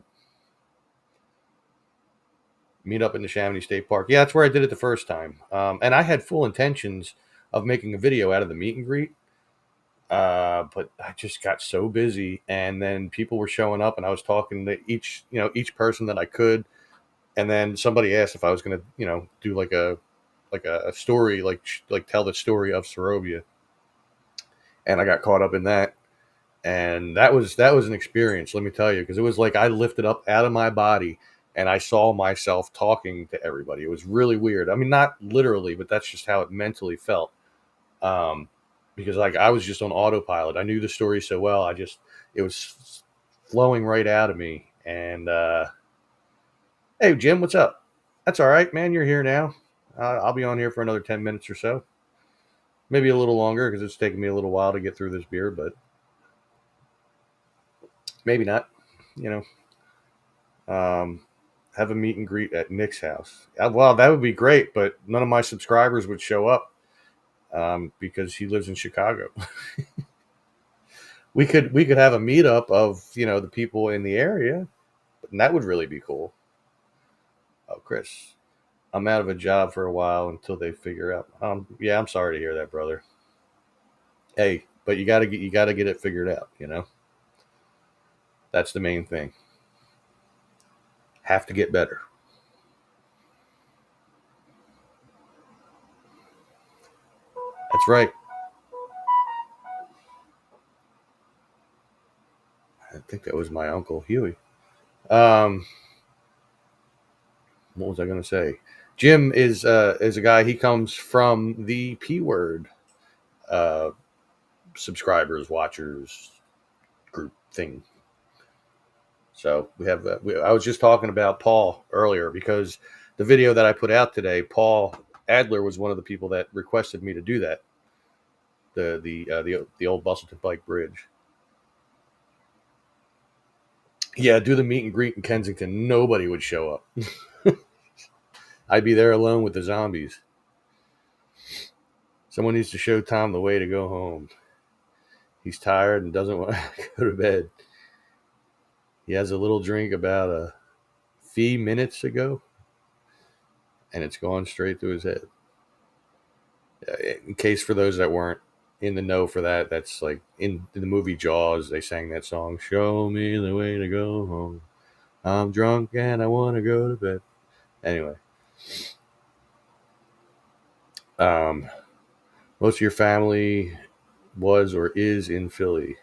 Meet up in the Chamonix State Park. Yeah, that's where I did it the first time. And I had full intentions of making a video out of the meet and greet. But I just got so busy, and then people were showing up, and I was talking to each person that I could, and then somebody asked if I was going to, do like a story, like tell the story of Sorovia, and I got caught up in that, and that was an experience. Let me tell you, because it was like I lifted up out of my body, and I saw myself talking to everybody. It was really weird. I mean, not literally, but that's just how it mentally felt. Um, because like I was just on autopilot. I knew the story so well. It was flowing right out of me. And hey, Jim, what's up? That's all right, man. You're here now. I'll be on here for another 10 minutes or so, maybe a little longer because it's taking me a little while to get through this beer, but maybe not. You know, have a meet and greet at Nick's house. Well, that would be great, but none of my subscribers would show up because he lives in Chicago. We could have a meetup of the people in the area, and that would really be cool. Oh, Chris, I'm out of a job for a while until they figure out. Yeah, I'm sorry to hear that, brother. Hey, but you gotta get it figured out. That's the main thing. Have to get better. That's right. I think that was my uncle Huey. Um, what was I going to say? Jim is a guy. He comes from the P word uh, subscribers, watchers group thing. So we have. I was just talking about Paul earlier because the video that I put out today, Paul Adler was one of the people that requested me to do that. The old Bustleton Pike Bridge. Yeah, do the meet and greet in Kensington. Nobody would show up. I'd be there alone with the zombies. Someone needs to show Tom the way to go home. He's tired and doesn't want to go to bed. He has a little drink about a few minutes ago, and it's gone straight to his head. In case for those that weren't in the know for that, that's like in the movie Jaws, they sang that song, "Show me the way to go home. I'm drunk and I want to go to bed." Anyway, um, most of your family was or is in Philly.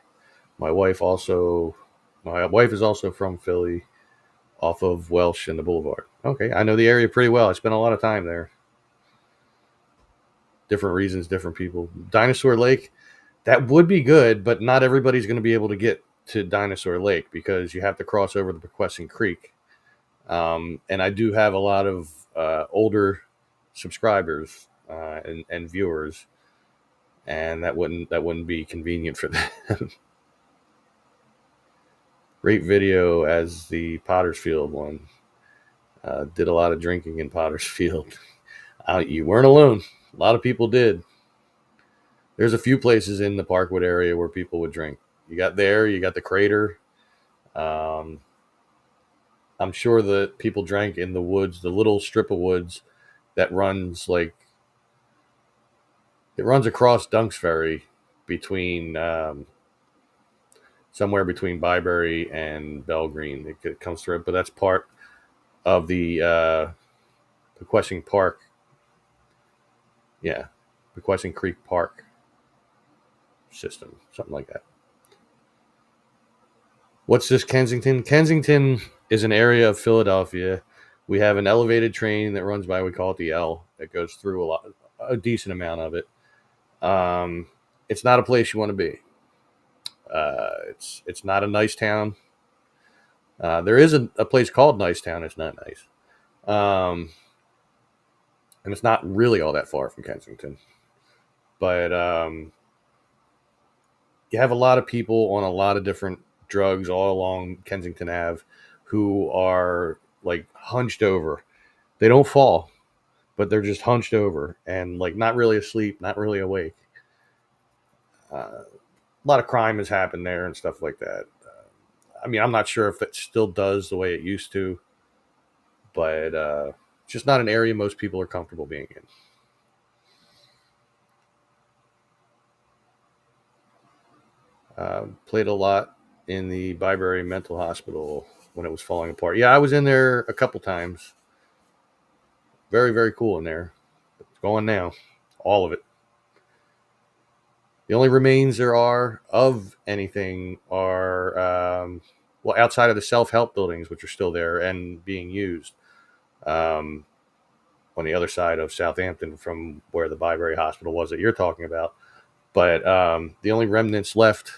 My wife also, my wife is also from Philly, off of Welsh and the Boulevard. Okay, I know the area pretty well. I spent a lot of time there. Different reasons, different people. Dinosaur Lake, that would be good, but not everybody's going to be able to get to Dinosaur Lake because you have to cross over the Pequescent Creek. And I do have a lot of older subscribers and viewers, and that wouldn't be convenient for them. Great video as the Pottersfield one. Did a lot of drinking in Pottersfield. You weren't alone. A lot of people did. There's a few places in the Parkwood area where people would drink. You got the Crater. Um, I'm sure that people drank in the woods, the little strip of woods that runs across Dunks Ferry between somewhere between Byberry and Belgreen. It comes through, but that's part of the Pequescent Park. Yeah, Pequescent Creek Park system, something like that. What's this Kensington? Kensington is an area of Philadelphia. We have an elevated train that runs by. We call it the L. It goes through a decent amount of it. It's not a place you want to be. It's not a nice town. There is a place called Nice Town. It's not nice, and it's not really all that far from Kensington. But you have a lot of people on a lot of different drugs all along Kensington Ave who are like hunched over. They don't fall, but they're just hunched over and like not really asleep, not really awake. A lot of crime has happened there and stuff like that. I mean, I'm not sure if it still does the way it used to, but it's just not an area most people are comfortable being in. Played a lot in the Byberry Mental Hospital when it was falling apart. Yeah, I was in there a couple times. Very, very cool in there. It's gone now. All of it. The only remains there are of anything are, well, outside of the self-help buildings, which are still there and being used, um, on the other side of Southampton from where the Byberry Hospital was that you're talking about. But the only remnants left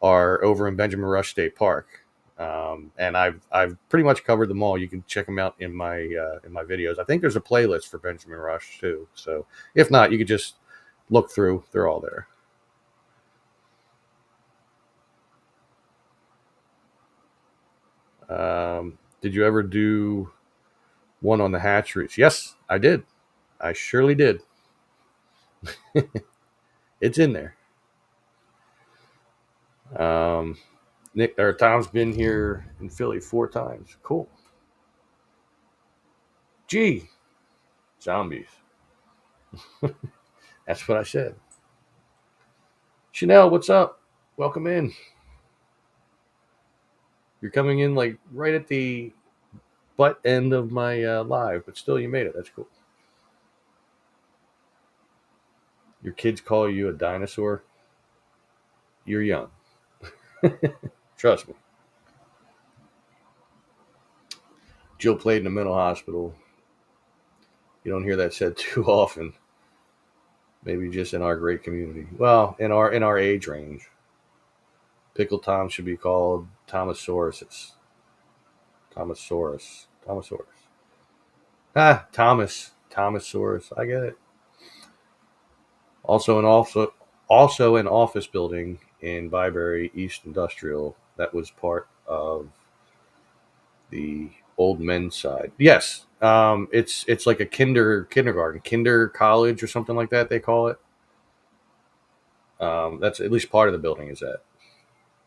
are over in Benjamin Rush State Park, and I've pretty much covered them all. You can check them out in my videos. I think there's a playlist for Benjamin Rush too. So if not, you could just look through. They're all there. Did you ever do one on the hatcheries? Yes, I did. I surely did. It's in there. Um, Nick or Tom's been here in Philly 4 times. Cool. Gee, zombies. That's what I said. Chanel, what's up? Welcome in. You're coming in like right at the butt end of my live, but still you made it. That's cool. Your kids call you a dinosaur. You're young. Trust me. Jill played in a mental hospital. You don't hear that said too often. Maybe just in our great community. Well, in our age range. Pickle Tom should be called Thomasaurus. Thomasaurus. Ah, Thomas. Thomasaurus. I get it. Also an office building in Byberry East Industrial that was part of the old men's side. Yes, it's like a kindergarten, kinder college or something like that. They call it. That's at least part of the building is that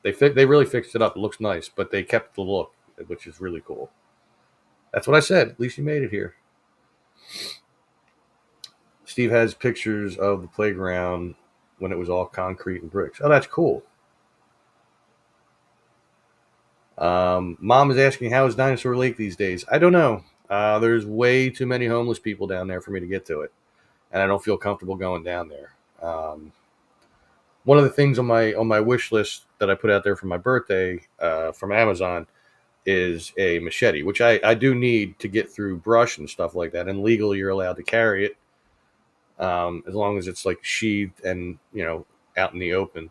they really fixed it up. It looks nice, but they kept the look, which is really cool. That's what I said. At least you made it here. Steve has pictures of the playground when it was all concrete and bricks. Oh, that's cool. Mom is asking, how is Dinosaur Lake these days? I don't know. There's way too many homeless people down there for me to get to it, and I don't feel comfortable going down there. One of the things on my wish list that I put out there for my birthday from Amazon is a machete, which I do need to get through brush and stuff like that. And legally, you're allowed to carry it as long as it's like sheathed and out in the open.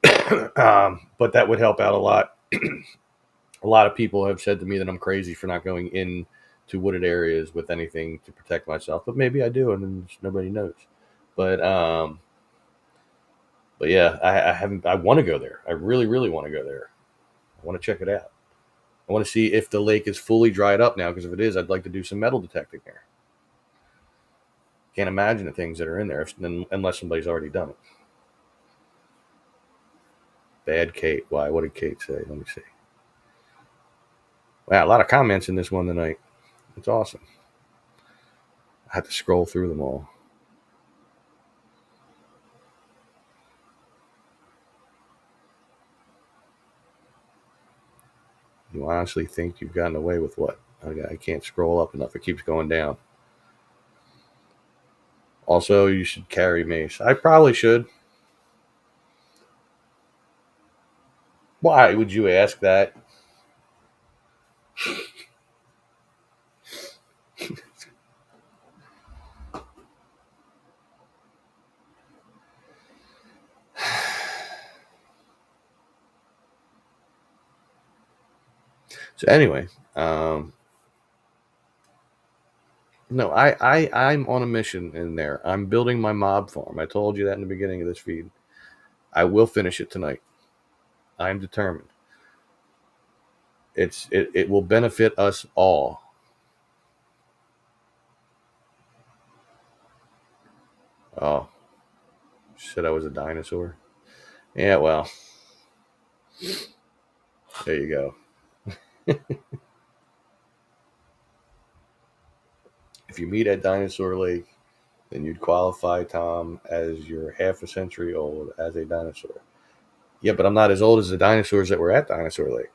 But that would help out a lot. A lot of people have said to me that I'm crazy for not going in to wooded areas with anything to protect myself, but maybe I do, and then nobody knows. But yeah, I haven't. I want to go there. I really, really want to go there. I want to check it out. I want to see if the lake is fully dried up now, because if it is, I'd like to do some metal detecting there. Can't imagine the things that are in there unless somebody's already done it. Bad Kate. Why? What did Kate say? Let me see. Wow, a lot of comments in this one tonight. It's awesome. I had to scroll through them all. You honestly think you've gotten away with what? I can't scroll up enough. It keeps going down. Also, you should carry mace. I probably should. Why would you ask that? So anyway, no, I'm on a mission in there. I'm building my mob farm. I told you that in the beginning of this feed. I will finish it tonight. I'm determined. It will benefit us all. Oh, she said I was a dinosaur. Yeah, well, there you go. If you meet at Dinosaur Lake, then you'd qualify, Tom, as you're half a century old as a dinosaur. Yeah, but I'm not as old as the dinosaurs that were at Dinosaur Lake.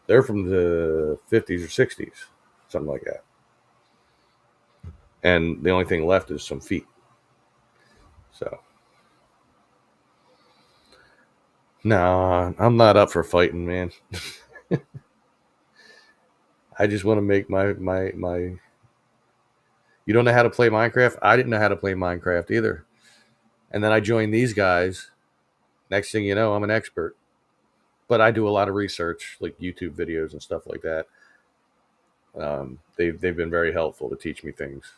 They're from the 50s or 60s, something like that. And the only thing left is some feet. So, nah, I'm not up for fighting, man. I just want to make my. You don't know how to play Minecraft? I didn't know how to play Minecraft either. And then I joined these guys. Next thing you know, I'm an expert. But I do a lot of research, like YouTube videos and stuff like that. They've been very helpful to teach me things.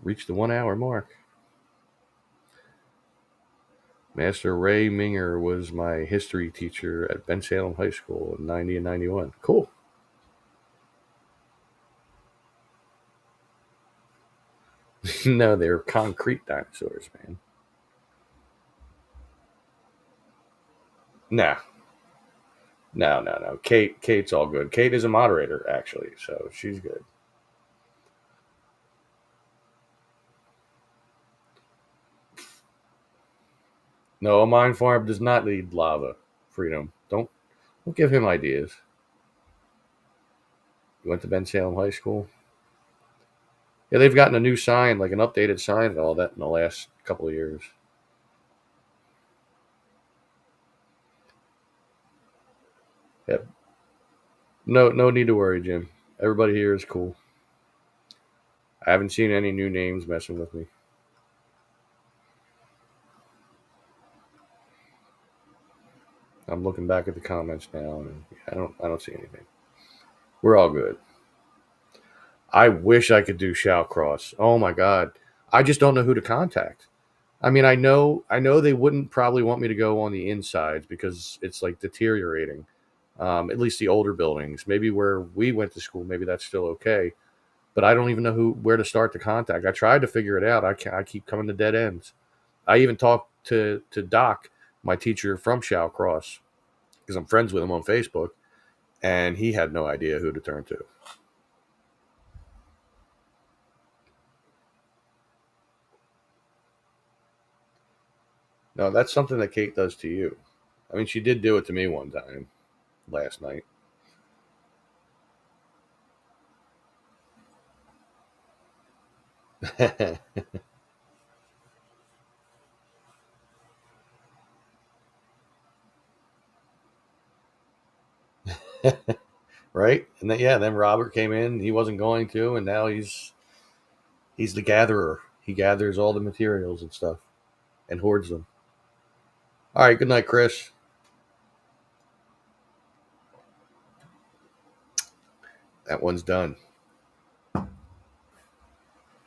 Reached the 1 hour mark. Master Ray Minger was my history teacher at Ben Salem High School in 90 and 91. Cool. No, they're concrete dinosaurs, man. No, no. Kate's all good. Kate is a moderator, actually, so she's good. No, a mine farm does not need lava. Freedom. Don't give him ideas. You went to Ben Salem High School? Yeah, they've gotten a new sign, like an updated sign and all that in the last couple of years. Yep. No need to worry, Jim. Everybody here is cool. I haven't seen any new names messing with me. I'm looking back at the comments now, and I don't see anything. We're all good. I wish I could do Shallcross. Oh my god, I just don't know who to contact. I mean, I know they wouldn't probably want me to go on the insides because it's like deteriorating. At least the older buildings. Maybe where we went to school, maybe that's still okay. But I don't even know where to start to contact. I tried to figure it out. I keep coming to dead ends. I even talked to Doc, my teacher from Shallcross, because I'm friends with him on Facebook, and he had no idea who to turn to. No, that's something that Kate does to you. I mean, she did do it to me one time last night. Right? And then yeah, then Robert came in. He wasn't going to, and now he's the gatherer. He gathers all the materials and stuff and hoards them. All right. Good night, Chris. That one's done.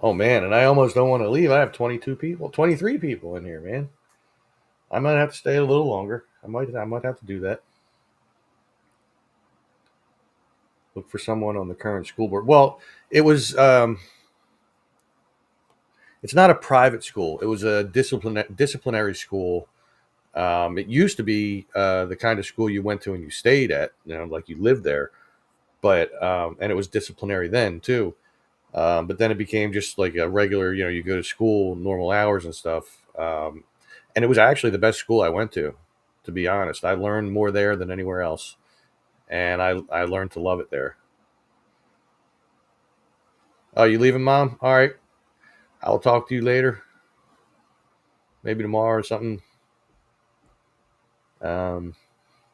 Oh man, and I almost don't want to leave. I have 22 people, 23 people in here, man. I might have to stay a little longer. I might have to do that. Look for someone on the current school board. Well, it was it's not a private school. It was a disciplinary school. It used to be the kind of school you went to and you stayed at, like you lived there. But and it was disciplinary then too. But then it became just like a regular, you go to school, normal hours and stuff. And it was actually the best school I went to be honest. I learned more there than anywhere else, and I learned to love it there. Oh, you leaving, Mom? All right, I'll talk to you later, maybe tomorrow or something. Um,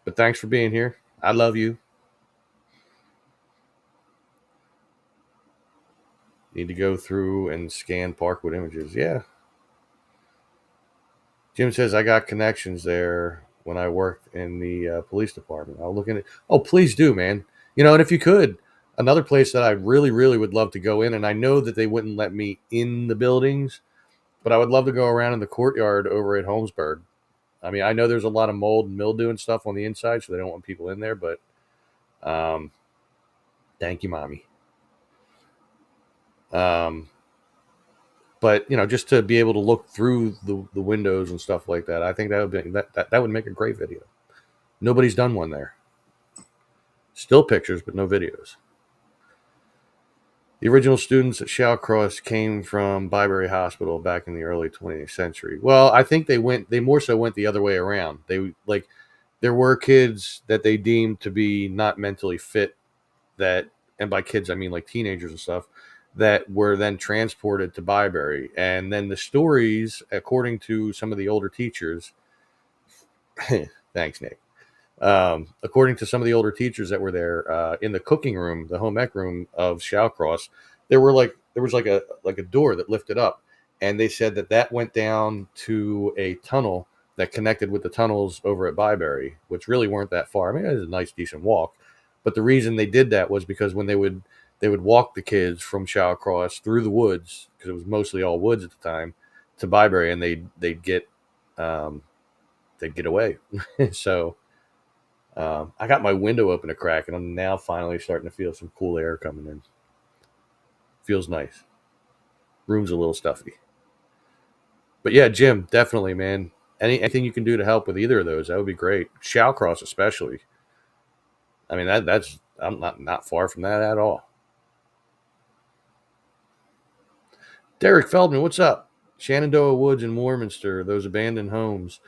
but thanks for being here. I love you. Need to go through and scan Parkwood images. Yeah. Jim says I got connections there when I worked in the police department. I'll look in it. Oh, please do, man. And if you could, another place that I really, really would love to go in, and I know that they wouldn't let me in the buildings, but I would love to go around in the courtyard over at Holmesburg. I mean, I know there's a lot of mold and mildew and stuff on the inside, so they don't want people in there, but um, thank you, Mommy. Um, but just to be able to look through the windows and stuff like that, I think that would make a great video. Nobody's done one there. Still pictures, but no videos. The original students at Shallcross came from Byberry Hospital back in the early 20th century. Well, I think they more so went the other way around. They like there were kids that they deemed to be not mentally fit, that, and by kids I mean like teenagers and stuff, that were then transported to Byberry. And then the stories, according to some of the older teachers, thanks, Nick. According to some of the older teachers that were there, in the cooking room, the home ec room of Shallcross, there was like a door that lifted up, and they said that that went down to a tunnel that connected with the tunnels over at Byberry, which really weren't that far. I mean, it was a nice, decent walk, but the reason they did that was because when they would walk the kids from Shallcross through the woods, because it was mostly all woods at the time, to Byberry, and um, they'd get away. So I got my window open a crack, and I'm now finally starting to feel some cool air coming in. Feels nice. Room's a little stuffy, but yeah, Jim, definitely, man. Anything you can do to help with either of those, that would be great. Shallcross, especially. I mean, that's I'm not far from that at all. Derek Feldman, what's up? Shenandoah Woods in Warminster, those abandoned homes.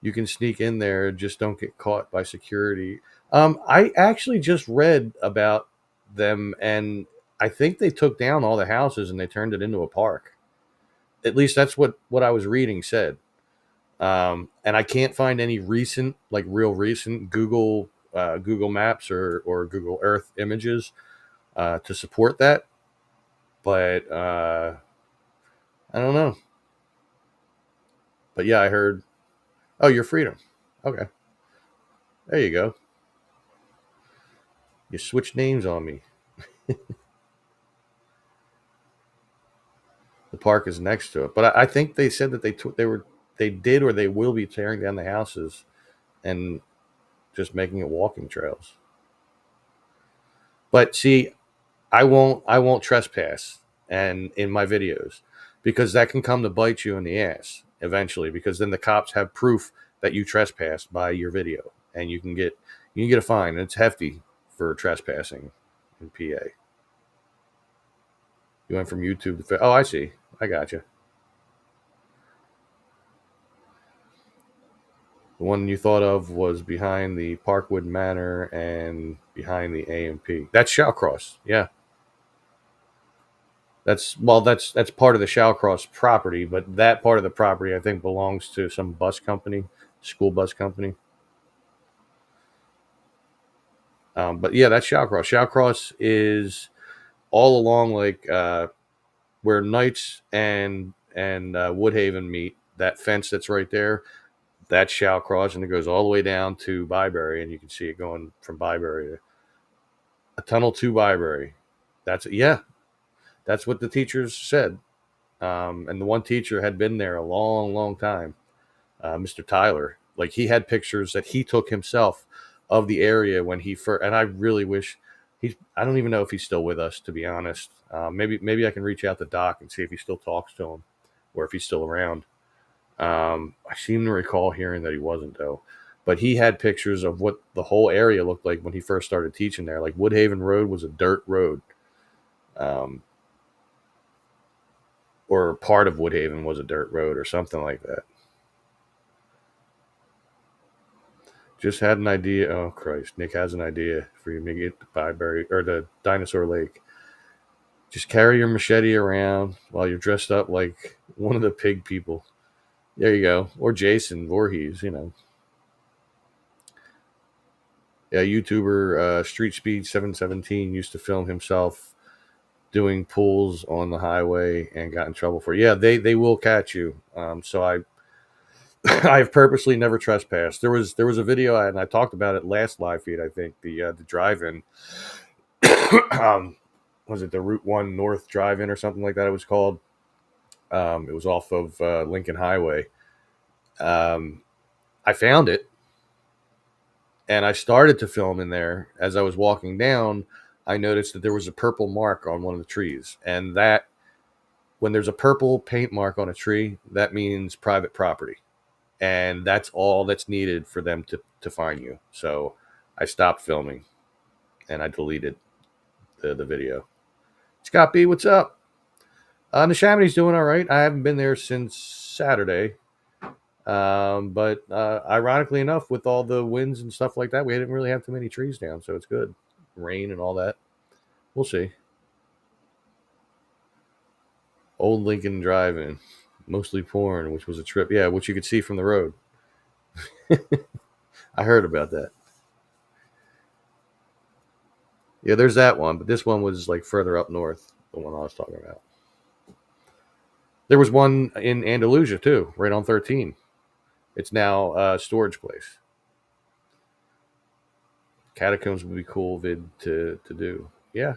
You can sneak in there, just don't get caught by security. I actually just read about them, and I think they took down all the houses and they turned it into a park. At least that's what I was reading said. And I can't find any recent, like real recent Google Maps or Google Earth images to support that. But I don't know. But yeah, I heard. Oh, your freedom. Okay, there you go. You switched names on me. The park is next to it, but I think they said that they did or they will be tearing down the houses and just making it walking trails. But see, I won't trespass and in my videos, because that can come to bite you in the ass eventually, because then the cops have proof that you trespassed by your video, and you can get a fine, and it's hefty for trespassing in PA. You went from YouTube to oh, I see. I got you. The one you thought of was behind the Parkwood Manor and behind the AMP. That's Shallcross. Yeah. That's part of the Shallcross property, but that part of the property I think belongs to some bus company, school bus company. But yeah, that's Shallcross. Shallcross is all along like where Knights and Woodhaven meet. That fence that's right there, that's Shallcross, and it goes all the way down to Byberry, and you can see it going from Byberry to a tunnel to Byberry. That's yeah, that's what the teachers said. And the one teacher had been there a long, long time, Mr. Tyler. Like he had pictures that he took himself of the area when he first. And I really wish he's. I don't even know if he's still with us, to be honest. Maybe I can reach out to Doc and see if he still talks to him, or if he's still around. I seem to recall hearing that he wasn't though. But he had pictures of what the whole area looked like when he first started teaching there. Like Woodhaven Road was a dirt road. Um, or part of Woodhaven was a dirt road or something like that. Just had an idea. Oh Christ, Nick has an idea for you to get to Byberry or the Dinosaur Lake. Just carry your machete around while you're dressed up like one of the pig people. There you go, or Jason Voorhees. Yeah, YouTuber Street Speed 717 used to film himself doing pulls on the highway and got in trouble for it. Yeah, they will catch you. So I I have purposely never trespassed. There was a video, and I talked about it last live feed. I think the drive-in, um, was it the Route One North Drive-in or something like that? It was called. It was off of Lincoln Highway. Um, I found it, and I started to film in there. As I was walking down, I noticed that there was a purple mark on one of the trees, and that when there's a purple paint mark on a tree, that means private property, and that's all that's needed for them to find you. So I stopped filming and I deleted the video. Scott B, what's up? Neshamity's doing all right. I haven't been there since Saturday. But ironically enough, with all the winds and stuff like that, we didn't really have too many trees down, so it's good. Rain and all that. We'll see. Old Lincoln Drive-In, mostly porn, which was a trip. Yeah, which you could see from the road. I heard about that. Yeah, there's that one, but this one was like further up north, the one I was talking about. There was one in Andalusia too, right on 13. It's now a storage place. Catacombs would be cool vid to do. Yeah.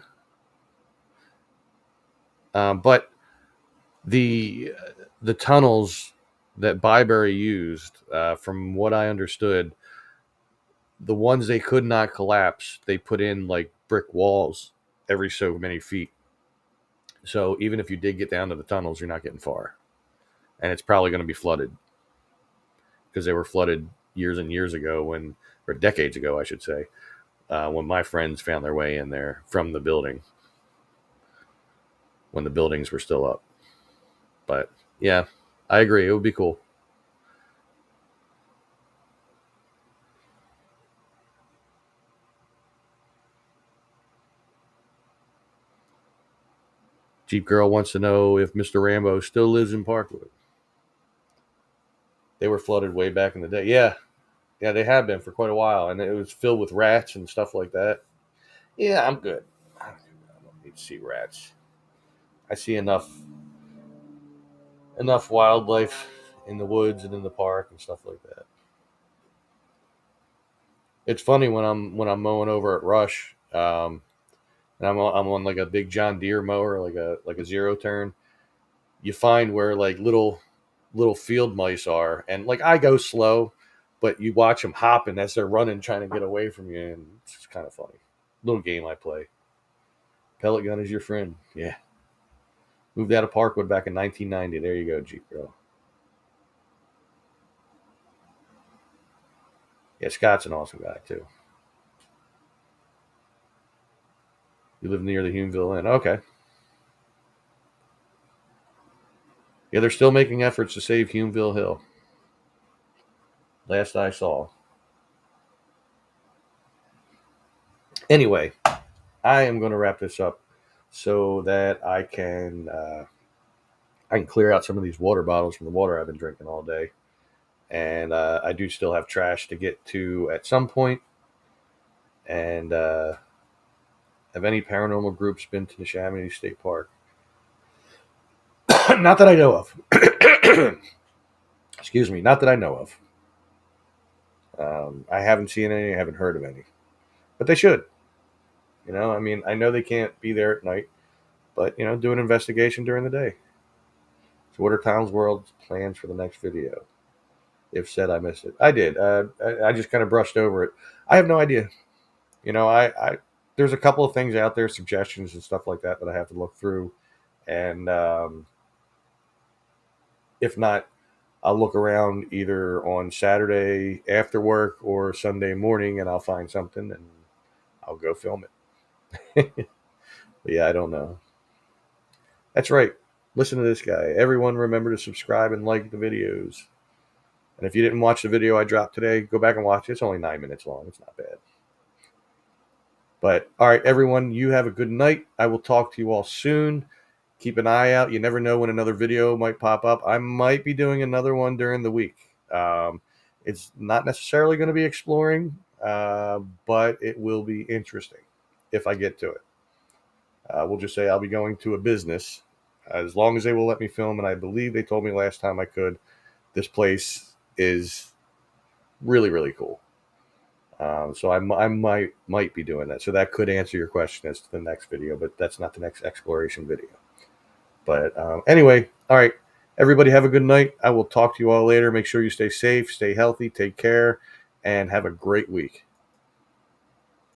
But the tunnels that Byberry used, from what I understood, the ones they could not collapse, they put in like brick walls every so many feet. So even if you did get down to the tunnels, you're not getting far. And it's probably going to be flooded because they were flooded years and years ago or decades ago, I should say, when my friends found their way in there from the building, when the buildings were still up. But yeah, I agree. It would be cool. Jeep Girl wants to know if Mr. Rambo still lives in Parkwood. They were flooded way back in the day. Yeah. Yeah, they have been for quite a while. And it was filled with rats and stuff like that. Yeah, I'm good. I don't need to see rats. I see enough wildlife in the woods and in the park and stuff like that. It's funny when I'm mowing over at Rush, and I'm on like a big John Deere mower, like a zero turn. You find where like little field mice are, and like I go slow, but you watch them hopping as they're running, trying to get away from you, and it's just kind of funny. Little game I play. Pellet gun is your friend. Yeah. Moved out of Parkwood back in 1990. There you go, Jeep Girl. Yeah, Scott's an awesome guy too. You live near the Humeville Inn. Okay. Yeah, they're still making efforts to save Humeville Hill. Last I saw. Anyway, I am going to wrap this up so that I can clear out some of these water bottles from the water I've been drinking all day. And I do still have trash to get to at some point. And have any paranormal groups been to Neshaminy State Park? Not that I know of. Excuse me, not that I know of. I haven't seen any, I haven't heard of any. But they should. I mean, I know they can't be there at night, but, do an investigation during the day. So what are Towns World's plans for the next video? If said, I missed it. I did. I just kind of brushed over it. I have no idea. I there's a couple of things out there, suggestions and stuff like that I have to look through. And if not, I'll look around either on Saturday after work or Sunday morning, and I'll find something and I'll go film it. But yeah, I don't know. That's right. Listen to this guy. Everyone remember to subscribe and like the videos. And if you didn't watch the video I dropped today, go back and watch it. It's only 9 minutes long. It's not bad. But all right, everyone, you have a good night. I will talk to you all soon. Keep an eye out. You never know when another video might pop up. I might be doing another one during the week. It's not necessarily going to be exploring, but it will be interesting if I get to it. We'll just say I'll be going to a business as long as they will let me film. And I believe they told me last time I could. This place is really, really cool. So I might be doing that. So that could answer your question as to the next video, but that's not the next exploration video. But anyway, all right. Everybody have a good night. I will talk to you all later. Make sure you stay safe, stay healthy, take care, and have a great week.